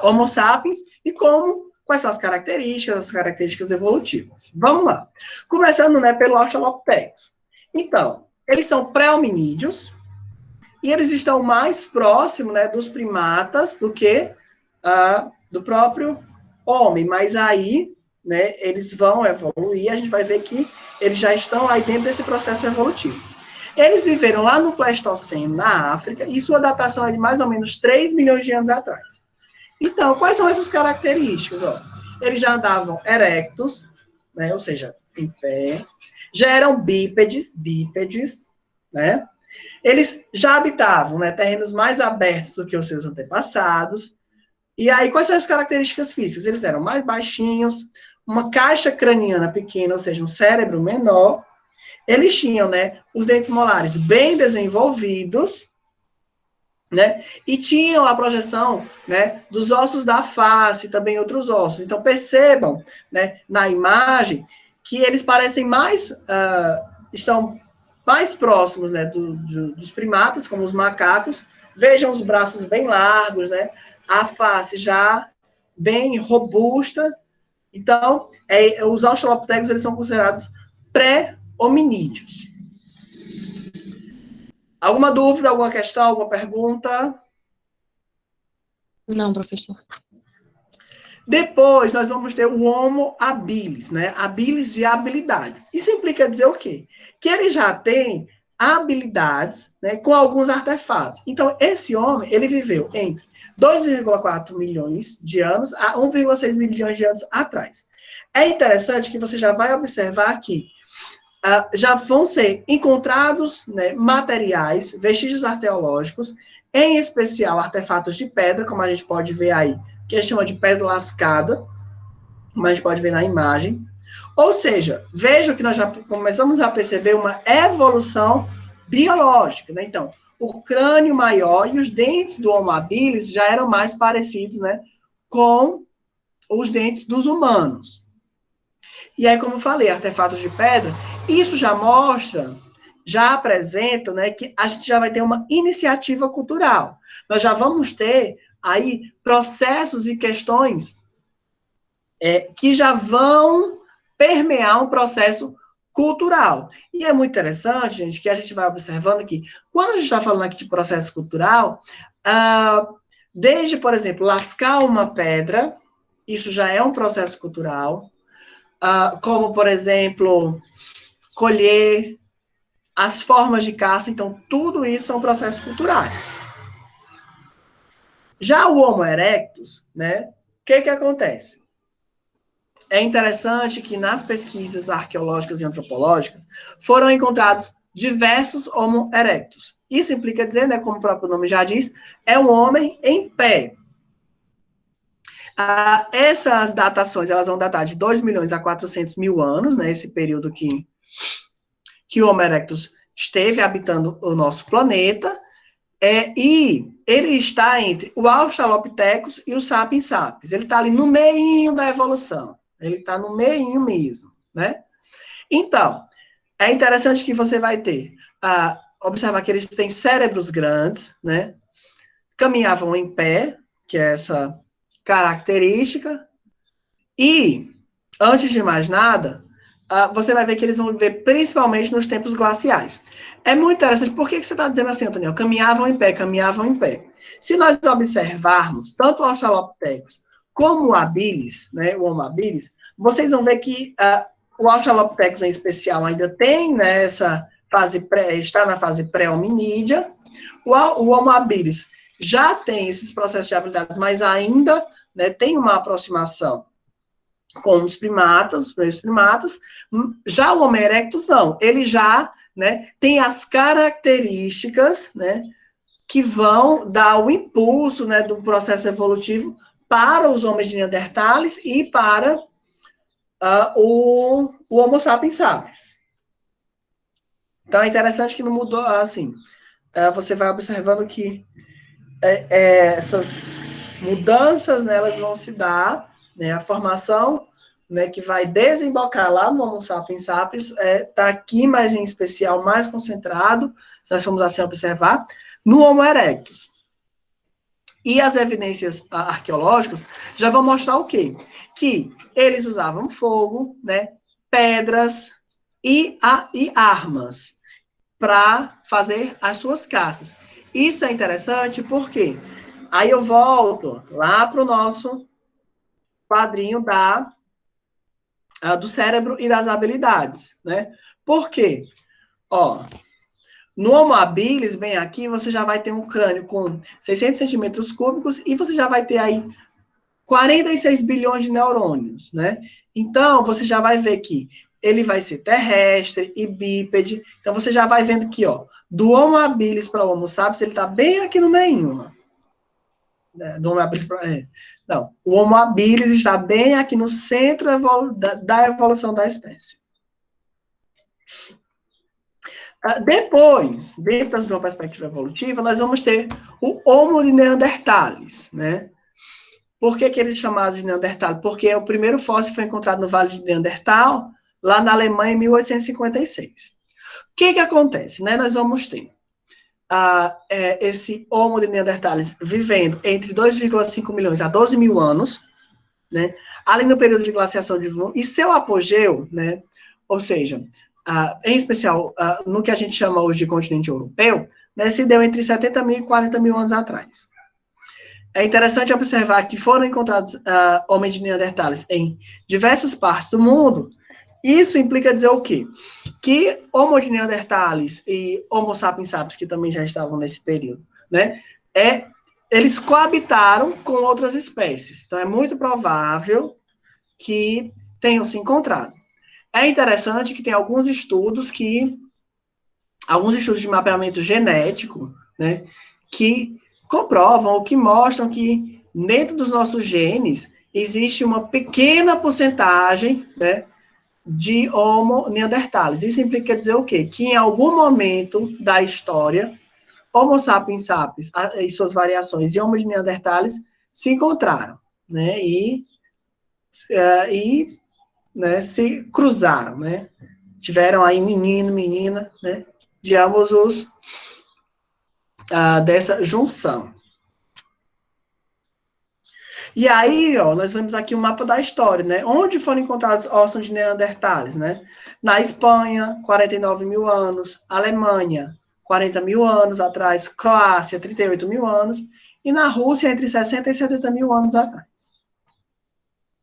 Homo sapiens, e quais são as características evolutivas. Vamos lá. Começando, né, pelo Australopithecus. Então, eles são pré-hominídeos, e eles estão mais próximos, né, dos primatas do que do próprio homem. Mas aí, né, eles vão evoluir, a gente vai ver que eles já estão aí dentro desse processo evolutivo. Eles viveram lá no Pleistoceno, na África, e sua datação é de mais ou menos 3 milhões de anos atrás. Então, quais são essas características? Ó, eles já andavam erectos, né, ou seja, em pé, já eram bípedes, né? Eles já habitavam, né, terrenos mais abertos do que os seus antepassados. E aí, quais são as características físicas? Eles eram mais baixinhos, uma caixa craniana pequena, ou seja, um cérebro menor. Eles tinham, né, os dentes molares bem desenvolvidos, né, e tinham a projeção, né, dos ossos da face e também outros ossos. Então, percebam, né, na imagem que eles parecem mais, estão mais próximos, né, dos primatas, como os macacos. Vejam os braços bem largos, né, a face já bem robusta. Então, os australopithecus, eles são considerados pré-hominídeos. Alguma dúvida, alguma questão, alguma pergunta? Não, professor. Depois, nós vamos ter o Homo habilis, né? Habilis de habilidade. Isso implica dizer o quê? Que ele já tem habilidades, né, com alguns artefatos. Então, esse homem, ele viveu entre 2,4 milhões de anos a 1,6 milhões de anos atrás. É interessante que você já vai observar que já vão ser encontrados, né, materiais, vestígios arqueológicos, em especial artefatos de pedra, como a gente pode ver aí, que a gente chama de pedra lascada, como a gente pode ver na imagem. Ou seja, vejam que nós já começamos a perceber uma evolução biológica, né? Então, o crânio maior e os dentes do Homo habilis já eram mais parecidos, né, com os dentes dos humanos. E aí, como eu falei, artefatos de pedra, isso já mostra, já apresenta, né, que a gente já vai ter uma iniciativa cultural. Nós já vamos ter aí processos e questões que já vão permear um processo cultural. E é muito interessante, gente, que a gente vai observando que, quando a gente está falando aqui de processo cultural, desde, por exemplo, lascar uma pedra, isso já é um processo cultural, como, por exemplo, colher, as formas de caça, então, tudo isso são processos culturais. Já o Homo erectus, né, o que acontece? É interessante que nas pesquisas arqueológicas e antropológicas foram encontrados diversos Homo erectus. Isso implica dizer, né, como o próprio nome já diz, é um homem em pé. Essas datações, elas vão datar de 2 milhões a 400 mil anos, né, esse período que o Homo erectus esteve habitando o nosso planeta, e ele está entre o Australopithecus e o Sapiens sapiens. Ele está ali no meio da evolução. Ele está no meio mesmo, né? Então, é interessante que você vai ter, observar que eles têm cérebros grandes, né? Caminhavam em pé, que é essa característica, e antes de mais nada, você vai ver que eles vão viver principalmente nos tempos glaciais. É muito interessante. Por que você está dizendo assim, Antônio? Caminhavam em pé, caminhavam em pé. Se nós observarmos tanto o Australopithecus como o habilis, né, o Homo habilis, vocês vão ver que o Australopithecus em especial ainda tem, né, essa fase está na fase pré-hominídea. O Homo habilis já tem esses processos de habilidades, mas ainda, né, tem uma aproximação com os primatas, já o Homo erectus não, ele já, né, tem as características, né, que vão dar o impulso, né, do processo evolutivo para os homens de Neandertales e para o Homo sapiens sapiens. Então é interessante que não mudou, assim, você vai observando que essas mudanças, né, elas vão se dar, né, a formação, né, que vai desembocar lá no Homo sapiens sapiens, está aqui, mas em especial, mais concentrado, se nós formos assim observar, no Homo erectus. E as evidências arqueológicas já vão mostrar o quê? Que eles usavam fogo, né, pedras e armas para fazer as suas caças. Isso é interessante porque aí eu volto lá para o nosso quadrinho do cérebro e das habilidades, né? Por quê? Ó, no Homo habilis, bem aqui, você já vai ter um crânio com 600 centímetros cúbicos e você já vai ter aí 46 bilhões de neurônios, né? Então, você já vai ver que ele vai ser terrestre e bípede. Então, você já vai vendo que, ó, do Homo habilis para o Homo sapiens, ele está bem aqui no meio, do Homo habilis não, o Homo habilis está bem aqui no centro da evolução da espécie. Depois, dentro de uma perspectiva evolutiva, nós vamos ter o Homo de Neandertales, né? Por que eles são chamados de Neandertal? Porque o primeiro fóssil foi encontrado no Vale de Neandertal, lá na Alemanha, em 1856. O que acontece? Né? Nós vamos ter esse Homo de Neandertales vivendo entre 2,5 milhões a 12 mil anos, né? Ali no período de glaciação de Vulcan, e seu apogeu, né? Ou seja, em especial no que a gente chama hoje de continente europeu, né? Se deu entre 70 mil e 40 mil anos atrás. É interessante observar que foram encontrados homens de Neandertales em diversas partes do mundo. Isso implica dizer o quê? Que Homo de Neandertales e Homo sapiens sapiens, que também já estavam nesse período, né, eles coabitaram com outras espécies. Então, é muito provável que tenham se encontrado. É interessante que tem alguns estudos de mapeamento genético, né, que comprovam ou que mostram que dentro dos nossos genes existe uma pequena porcentagem, né, de Homo neanderthalis. Isso implica dizer o quê? Que em algum momento da história, Homo sapiens sapiens e suas variações e Homo de neanderthalis se encontraram, né, né, se cruzaram, né, tiveram aí menino, menina, né, de ambos os dessa junção. E aí, ó, nós vemos aqui o mapa da história, né? Onde foram encontrados ossos de Neandertales, né? Na Espanha, 49 mil anos. Alemanha, 40 mil anos atrás. Croácia, 38 mil anos. E na Rússia, entre 60 e 70 mil anos atrás.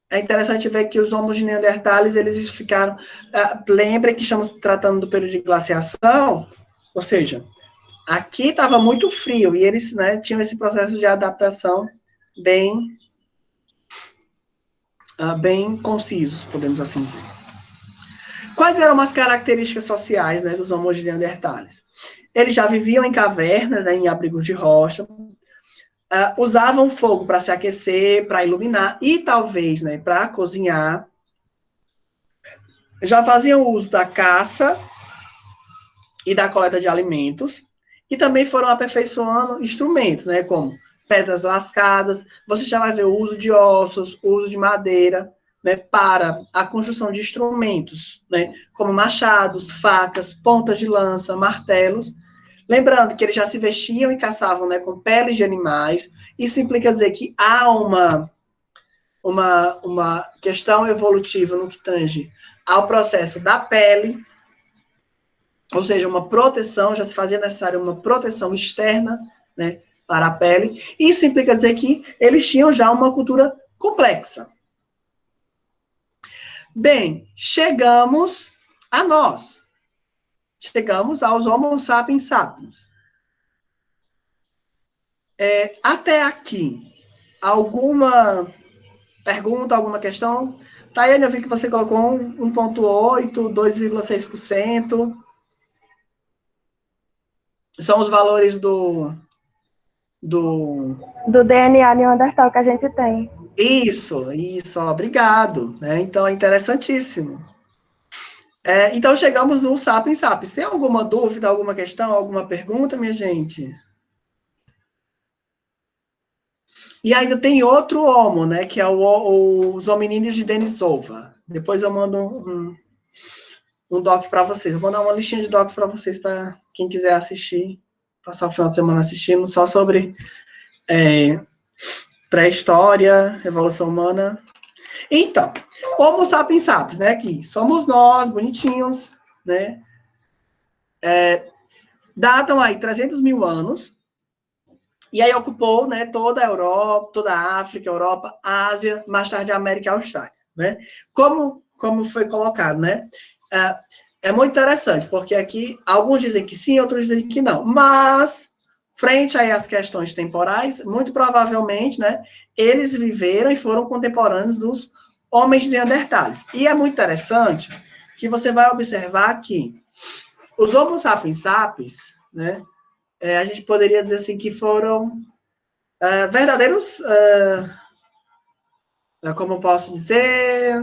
É interessante ver que os homos de Neandertales, eles ficaram... lembrem que estamos tratando do período de glaciação, ou seja, aqui estava muito frio e eles, né, tinham esse processo de adaptação bem concisos, podemos assim dizer. Quais eram as características sociais, né, dos homos de Neandertales? Eles já viviam em cavernas, né, em abrigos de rocha, usavam fogo para se aquecer, para iluminar e talvez, né, para cozinhar. Já faziam uso da caça e da coleta de alimentos e também foram aperfeiçoando instrumentos, né, como pedras lascadas. Você já vai ver o uso de ossos, o uso de madeira, né, para a construção de instrumentos, né, como machados, facas, pontas de lança, martelos. Lembrando que eles já se vestiam e caçavam, né, com peles de animais. Isso implica dizer que há uma questão evolutiva no que tange ao processo da pele, ou seja, uma proteção, já se fazia necessária uma proteção externa, né, para a pele. Isso implica dizer que eles tinham já uma cultura complexa. Bem, chegamos a nós. Chegamos aos Homo sapiens sapiens. Até aqui, alguma pergunta, alguma questão? Tayane, eu vi que você colocou 1,8%, 2,6%. São os valores do DNA neandertal que a gente tem. Isso, obrigado. Então, é interessantíssimo. Então, chegamos no Sapiens Sapiens. Tem alguma dúvida, alguma questão, alguma pergunta, minha gente? E ainda tem outro homo, né, que é os hominídeos de Denisova. Depois eu mando um doc para vocês. Eu vou dar uma listinha de docs para vocês, para quem quiser assistir, passar o final de semana assistindo, só sobre pré-história, evolução humana. Então, Homo sapiens sapiens, né, que somos nós, bonitinhos, né, datam aí 300 mil anos, e aí ocupou, né, toda a Europa, toda a África, Europa, Ásia, mais tarde a América e a Austrália, né? Como foi colocado, né? É muito interessante, porque aqui alguns dizem que sim, outros dizem que não, mas frente aí às questões temporais, muito provavelmente, né, eles viveram e foram contemporâneos dos homens neandertais. E é muito interessante que você vai observar que os Homo sapiens sapiens, né, a gente poderia dizer assim que foram verdadeiros, como posso dizer,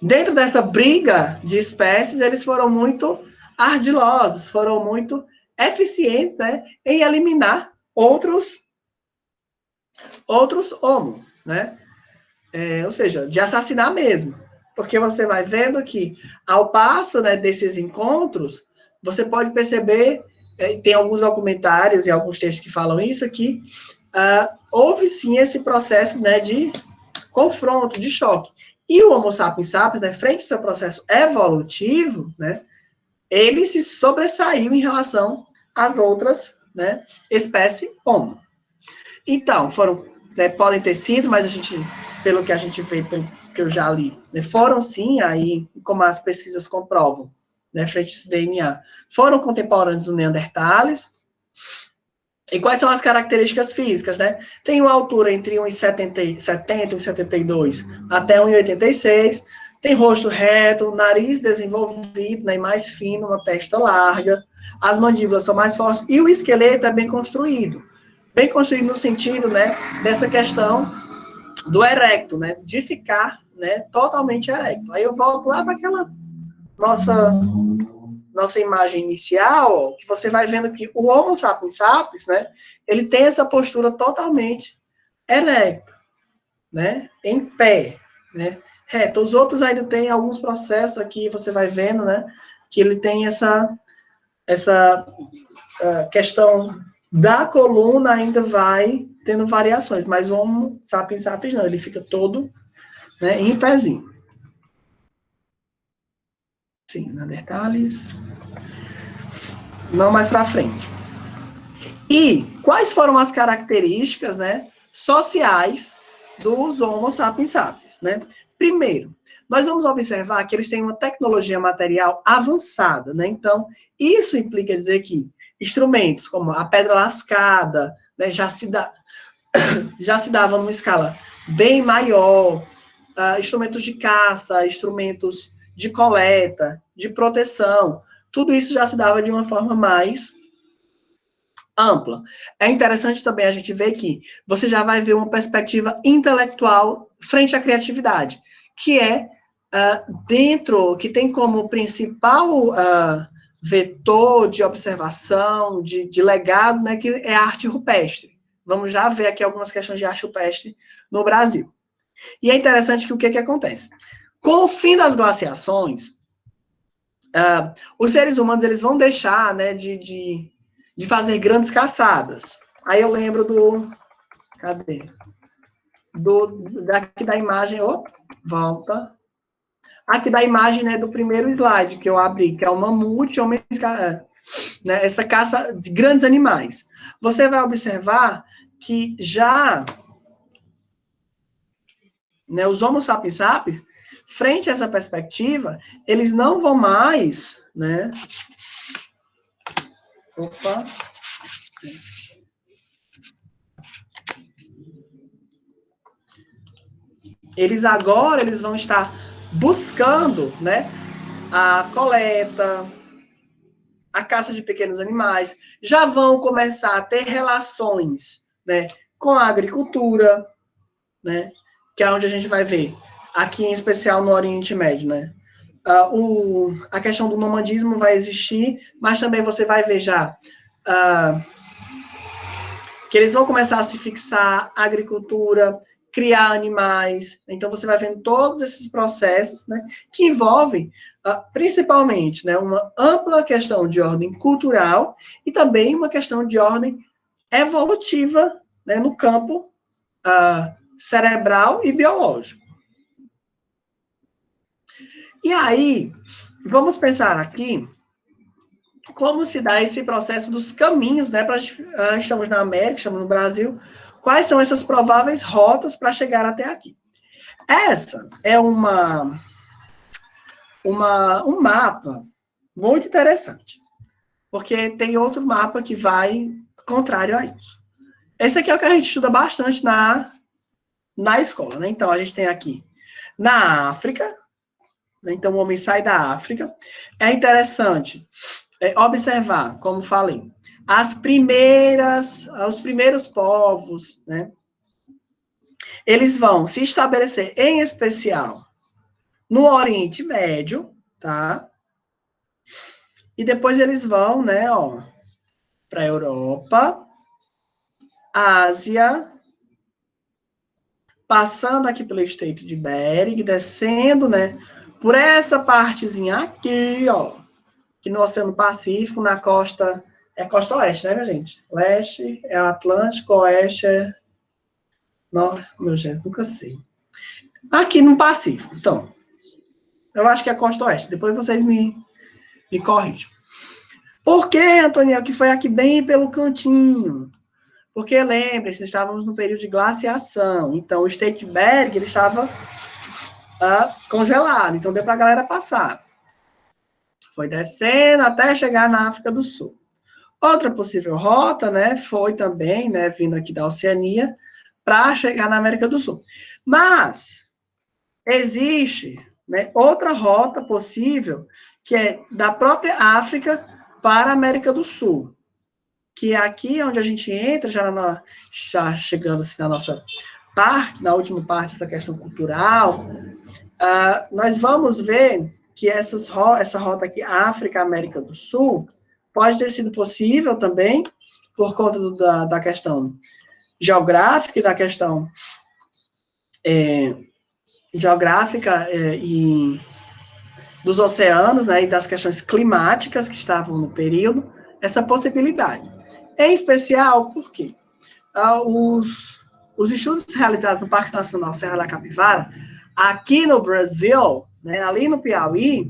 dentro dessa briga de espécies, eles foram muito ardilosos, foram muito eficientes, né, em eliminar outros homo, né? Ou seja, de assassinar mesmo. Porque você vai vendo que, ao passo, né, desses encontros, você pode perceber, tem alguns documentários e alguns textos que falam isso, que houve sim esse processo, né, de confronto, de choque. E o Homo sapiens sapiens, né, frente ao seu processo evolutivo, né, ele se sobressaiu em relação às outras, né, espécies Homo. Então, podem ter sido, mas a gente, pelo que a gente vê, que eu já li, né, foram sim, aí, como as pesquisas comprovam, né, frente a esse DNA, foram contemporâneos do Neandertales. E quais são as características físicas, né? Tem uma altura entre 1,70 e 1,72 até 1,86, tem rosto reto, nariz desenvolvido, né, mais fino, uma testa larga, as mandíbulas são mais fortes, e o esqueleto é bem construído no sentido, né, dessa questão do erecto, né, de ficar, né, totalmente erecto. Aí eu volto lá para aquela nossa imagem inicial, que você vai vendo que o Homo sapiens sapiens, né, ele tem essa postura totalmente erecta, né, em pé, né, reto. Os outros ainda tem alguns processos aqui, você vai vendo, né, que ele tem essa questão da coluna ainda vai tendo variações, mas o Homo sapiens sapiens não, ele fica todo, né, em pezinho. Sim, Neandertales. Não mais para frente. E quais foram as características, né, sociais dos Homo sapiens sapiens, né? Primeiro, nós vamos observar que eles têm uma tecnologia material avançada, né? Então, isso implica dizer que instrumentos como a pedra lascada, né, já se dava numa escala bem maior, instrumentos de caça, instrumentos de coleta, de proteção, tudo isso já se dava de uma forma mais ampla. É interessante também a gente ver que você já vai ver uma perspectiva intelectual frente à criatividade, que é que tem como principal vetor de observação, de legado, né, que é a arte rupestre. Vamos já ver aqui algumas questões de arte rupestre no Brasil. E é interessante que o que acontece? Com o fim das glaciações, os seres humanos eles vão deixar, né, de fazer grandes caçadas. Aí eu lembro do... Cadê? daqui da imagem, volta. Aqui da imagem, né, do primeiro slide que eu abri, que é o mamute, né, essa caça de grandes animais. Você vai observar que já, né, os Homo sapiens sapiens, frente a essa perspectiva, eles não vão mais, né, eles vão estar buscando, né, a coleta, a caça de pequenos animais, já vão começar a ter relações, né, com a agricultura, né, que é onde a gente vai ver, aqui em especial no Oriente Médio, né, a questão do nomadismo vai existir, mas também você vai ver já que eles vão começar a se fixar a agricultura, criar animais. Então, você vai vendo todos esses processos, né, que envolvem, principalmente, né, uma ampla questão de ordem cultural e também uma questão de ordem evolutiva, né, no campo cerebral e biológico. E aí, vamos pensar aqui como se dá esse processo dos caminhos, né? Estamos na América, estamos no Brasil. Quais são essas prováveis rotas para chegar até aqui? Essa é um mapa muito interessante, porque tem outro mapa que vai contrário a isso. Esse aqui é o que a gente estuda bastante na escola, né? Então, a gente tem aqui na África, né? Então o homem sai da África. É interessante observar, como falei, os primeiros povos, né? Eles vão se estabelecer, em especial, no Oriente Médio, tá? E depois eles vão, né, para a Europa, Ásia, passando aqui pelo Estreito de Bering, descendo, né, por essa partezinha aqui, aqui no Oceano Pacífico, na costa, é costa oeste, né, minha gente? Leste é Atlântico, oeste é... Não, meu gente, nunca sei. Aqui no Pacífico, então. Eu acho que é costa oeste. Depois vocês me corrigem. Por que, Antoniel, que foi aqui bem pelo cantinho? Porque, lembre-se, estávamos no período de glaciação. Então, o Estreito de Bering, ele estava congelado. Então, deu para a galera passar. Foi descendo até chegar na África do Sul. Outra possível rota, né, foi também, né, vindo aqui da Oceania, para chegar na América do Sul. Mas existe, né, outra rota possível, que é da própria África para a América do Sul, que é aqui onde a gente entra, já chegando assim, na nossa parte, na última parte dessa questão cultural, nós vamos ver que essa rota aqui, África, América do Sul, pode ter sido possível também, por conta da questão geográfica e da questão geográfica e dos oceanos, né, e das questões climáticas que estavam no período, essa possibilidade. Em especial, por quê? Os estudos realizados no Parque Nacional Serra da Capivara, aqui no Brasil, né, ali no Piauí,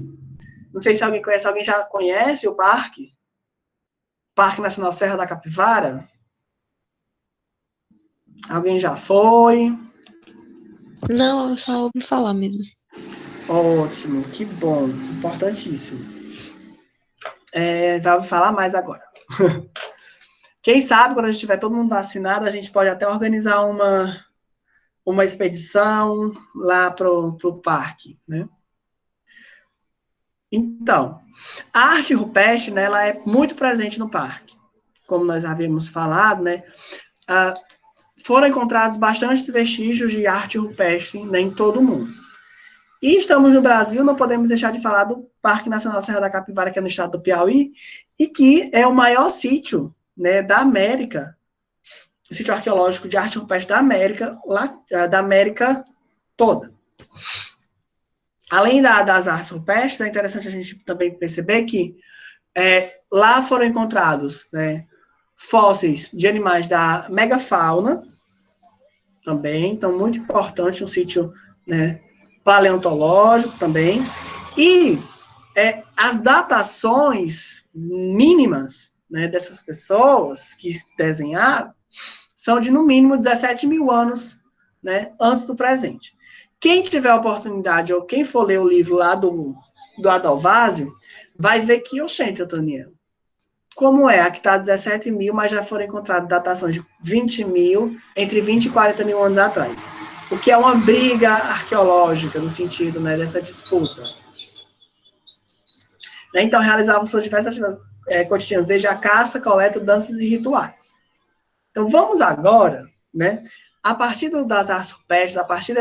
não sei se alguém conhece, alguém já conhece o Parque Nacional Serra da Capivara? Alguém já foi? Não, eu só ouvi falar mesmo. Ótimo, que bom, importantíssimo. Vai falar mais agora. Quem sabe, quando a gente tiver todo mundo vacinado, a gente pode até organizar uma expedição lá pro parque, né? Então, a arte rupestre, né, ela é muito presente no parque. Como nós havíamos falado, né, foram encontrados bastantes vestígios de arte rupestre, né, em todo o mundo. E estamos no Brasil, não podemos deixar de falar do Parque Nacional Serra da Capivara, que é no estado do Piauí, e que é o maior sítio, né, da América, sítio arqueológico de arte rupestre da América toda. Além das artes rupestres, é interessante a gente também perceber que lá foram encontrados, né, fósseis de animais da megafauna, também, então muito importante, um sítio, né, paleontológico também. E as datações mínimas, né, dessas pessoas que desenharam são de, no mínimo, 17 mil anos, né, antes do presente. Quem tiver a oportunidade, ou quem for ler o livro lá do Adalvásio, vai ver que, oxente, Antoniel, como é? Aqui está 17 mil, mas já foram encontradas datações de 20 mil, entre 20 e 40 mil anos atrás. O que é uma briga arqueológica, no sentido, né, dessa disputa. Então, realizavam suas diversas atividades cotidianas, desde a caça, coleta, danças e rituais. Então, vamos agora, né, a partir das artes rupestres, a partir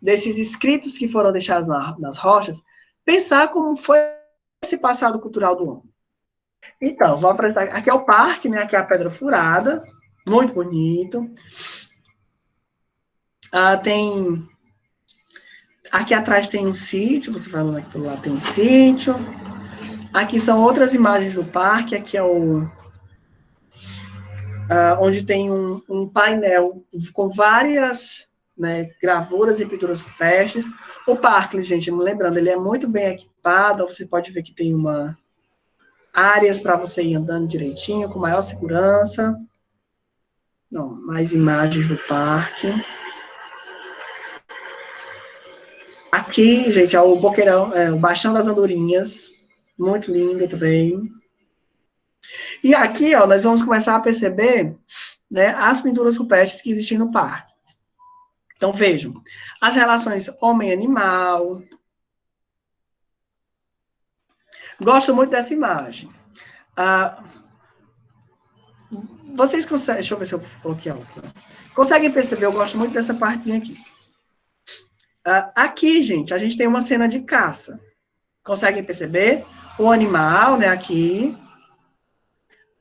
desses escritos que foram deixados nas rochas, pensar como foi esse passado cultural do homem. Então, vou apresentar. Aqui é o parque, né? Aqui é a Pedra Furada, muito bonito. Aqui atrás tem um sítio, você vai lá, lá tem um sítio. Aqui são outras imagens do parque. Aqui é onde tem um painel com várias, né, gravuras e pinturas rupestres. O parque, gente, lembrando, ele é muito bem equipado. Você pode ver que tem áreas para você ir andando direitinho, com maior segurança. Não, mais imagens do parque. Aqui, gente, é o Boqueirão, o Baixão das Andorinhas, muito lindo também. E aqui, ó, nós vamos começar a perceber, né, as pinturas rupestres que existem no parque. Então, vejam, as relações homem-animal. Gosto muito dessa imagem. Vocês conseguem... Deixa eu ver se eu coloquei outra. Conseguem perceber? Eu gosto muito dessa partezinha aqui. Aqui, gente, a gente tem uma cena de caça. Conseguem perceber? O animal, né, aqui.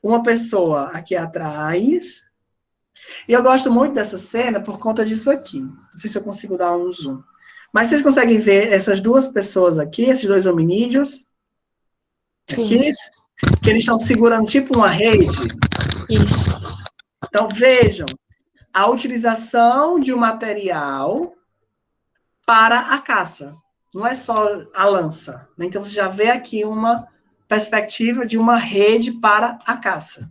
Uma pessoa aqui atrás. E eu gosto muito dessa cena por conta disso aqui. Não sei se eu consigo dar um zoom. Mas vocês conseguem ver essas duas pessoas aqui, esses dois hominídeos? Aqui, que eles estão segurando tipo uma rede. Isso. Então, vejam, a utilização de um material para a caça. Não é só a lança. Né? Então, você já vê aqui uma perspectiva de uma rede para a caça.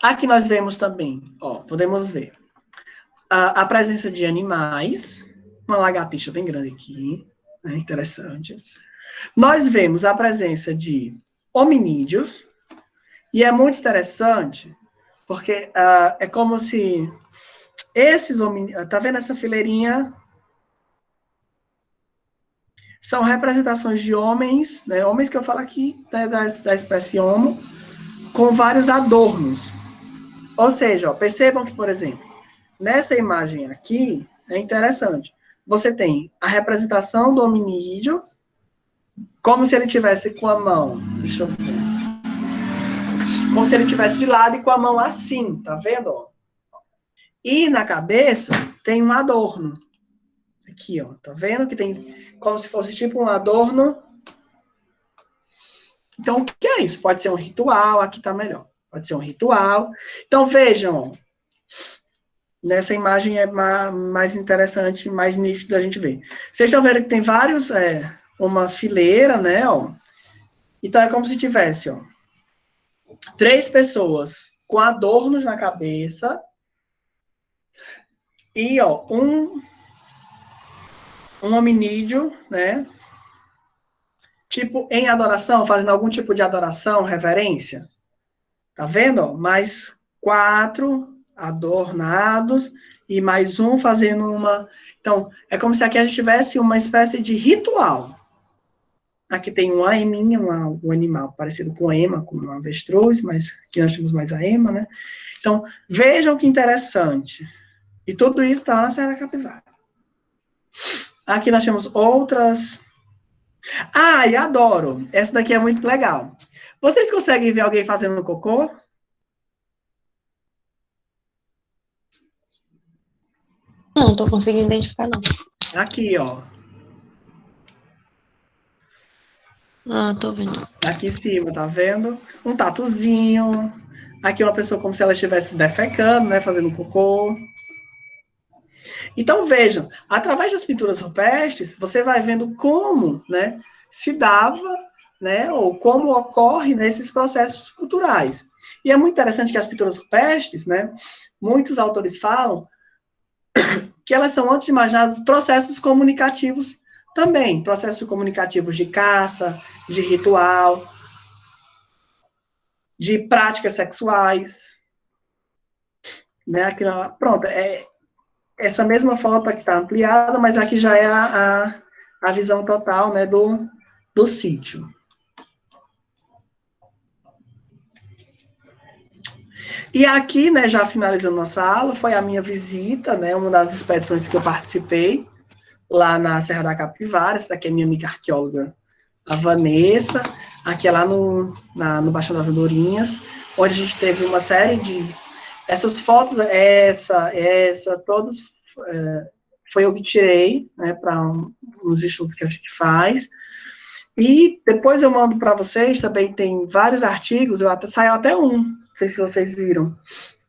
Aqui nós vemos também, ó, podemos ver a presença de animais, uma lagartixa bem grande aqui, né, interessante. Nós vemos a presença de hominídeos, e é muito interessante, porque é como se esses hominídeos, tá vendo essa fileirinha? São representações de homens, né, homens que eu falo aqui, né, da espécie Homo, com vários adornos. Ou seja, ó, percebam que, por exemplo, nessa imagem aqui, é interessante. Você tem a representação do hominídeo, como se ele tivesse com a mão, deixa eu ver, como se ele tivesse de lado e com a mão assim, tá vendo? Ó? E na cabeça tem um adorno. Aqui, ó, tá vendo que tem como se fosse tipo um adorno. Então, o que é isso? Pode ser um ritual, aqui tá melhor. Pode ser um ritual. Então, vejam, ó. Nessa imagem é mais interessante, mais nítido da gente ver. Vocês estão vendo que tem vários, uma fileira, né, ó. Então, é como se tivesse, ó, 3 pessoas com adornos na cabeça e, ó, um hominídeo, né, tipo, em adoração, fazendo algum tipo de adoração, reverência. Tá vendo, ó? Mais 4 adornados e mais um fazendo uma... Então, é como se aqui a gente tivesse uma espécie de ritual. Aqui tem uma eminha, um animal parecido com a ema, com uma avestruz, mas aqui nós temos mais a ema, né? Então, vejam que interessante. E tudo isso está na Serra da Capivara. Aqui nós temos outras... Ah, e adoro! Essa daqui é muito legal. Vocês conseguem ver alguém fazendo cocô? Não, tô conseguindo identificar, não. Aqui, ó. Ah, tô vendo. Aqui em cima, tá vendo? Um tatuzinho, Aqui uma pessoa como se ela estivesse defecando, né, fazendo cocô. Então, vejam, através das pinturas rupestres, você vai vendo como, né, se dava, né, ou como ocorre nesses processos culturais. E é muito interessante que as pinturas rupestres, né, muitos autores falam que elas são, antes de mais nada, processos comunicativos também, processos comunicativos de caça, de ritual, de práticas sexuais, né, aqui, pronto, essa mesma foto aqui está ampliada, mas aqui já é a visão total, né, do sítio. E aqui, né, já finalizando nossa aula, foi a minha visita, né, uma das expedições que eu participei, lá na Serra da Capivara. Essa daqui é minha amiga arqueóloga, a Vanessa, aqui é lá no Baixão das Andorinhas, onde a gente teve uma série de... Essas fotos, todas, foi eu que tirei, né, para uns estudos que a gente faz. E depois eu mando para vocês, também tem vários artigos, saiu até um, não sei se vocês viram,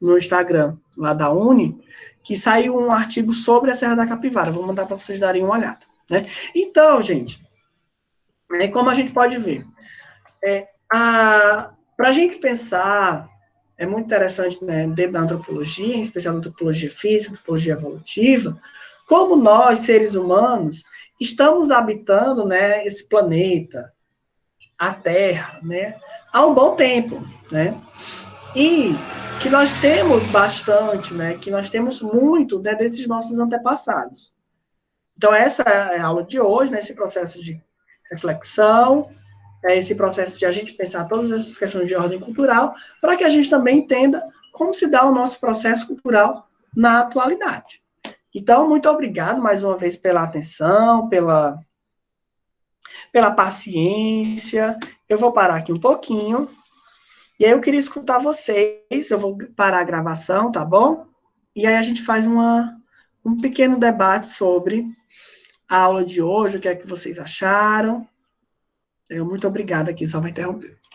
no Instagram, lá da Uni, que saiu um artigo sobre a Serra da Capivara. Vou mandar para vocês darem uma olhada, né? Então, gente, como a gente pode ver, para a gente pensar, é muito interessante, né, dentro da antropologia, em especial da antropologia física, antropologia evolutiva, como nós, seres humanos, estamos habitando, né, esse planeta, a Terra, né, há um bom tempo, né? E que nós temos bastante, né, que nós temos muito, né, desses nossos antepassados. Então, essa é a aula de hoje, né, esse processo de reflexão, esse processo de a gente pensar todas essas questões de ordem cultural, para que a gente também entenda como se dá o nosso processo cultural na atualidade. Então, muito obrigado mais uma vez pela atenção, pela paciência. Eu vou parar aqui um pouquinho. E aí eu queria escutar vocês, eu vou parar a gravação, tá bom? E aí a gente faz um pequeno debate sobre a aula de hoje, o que é que vocês acharam. Muito obrigada aqui, só vai interromper.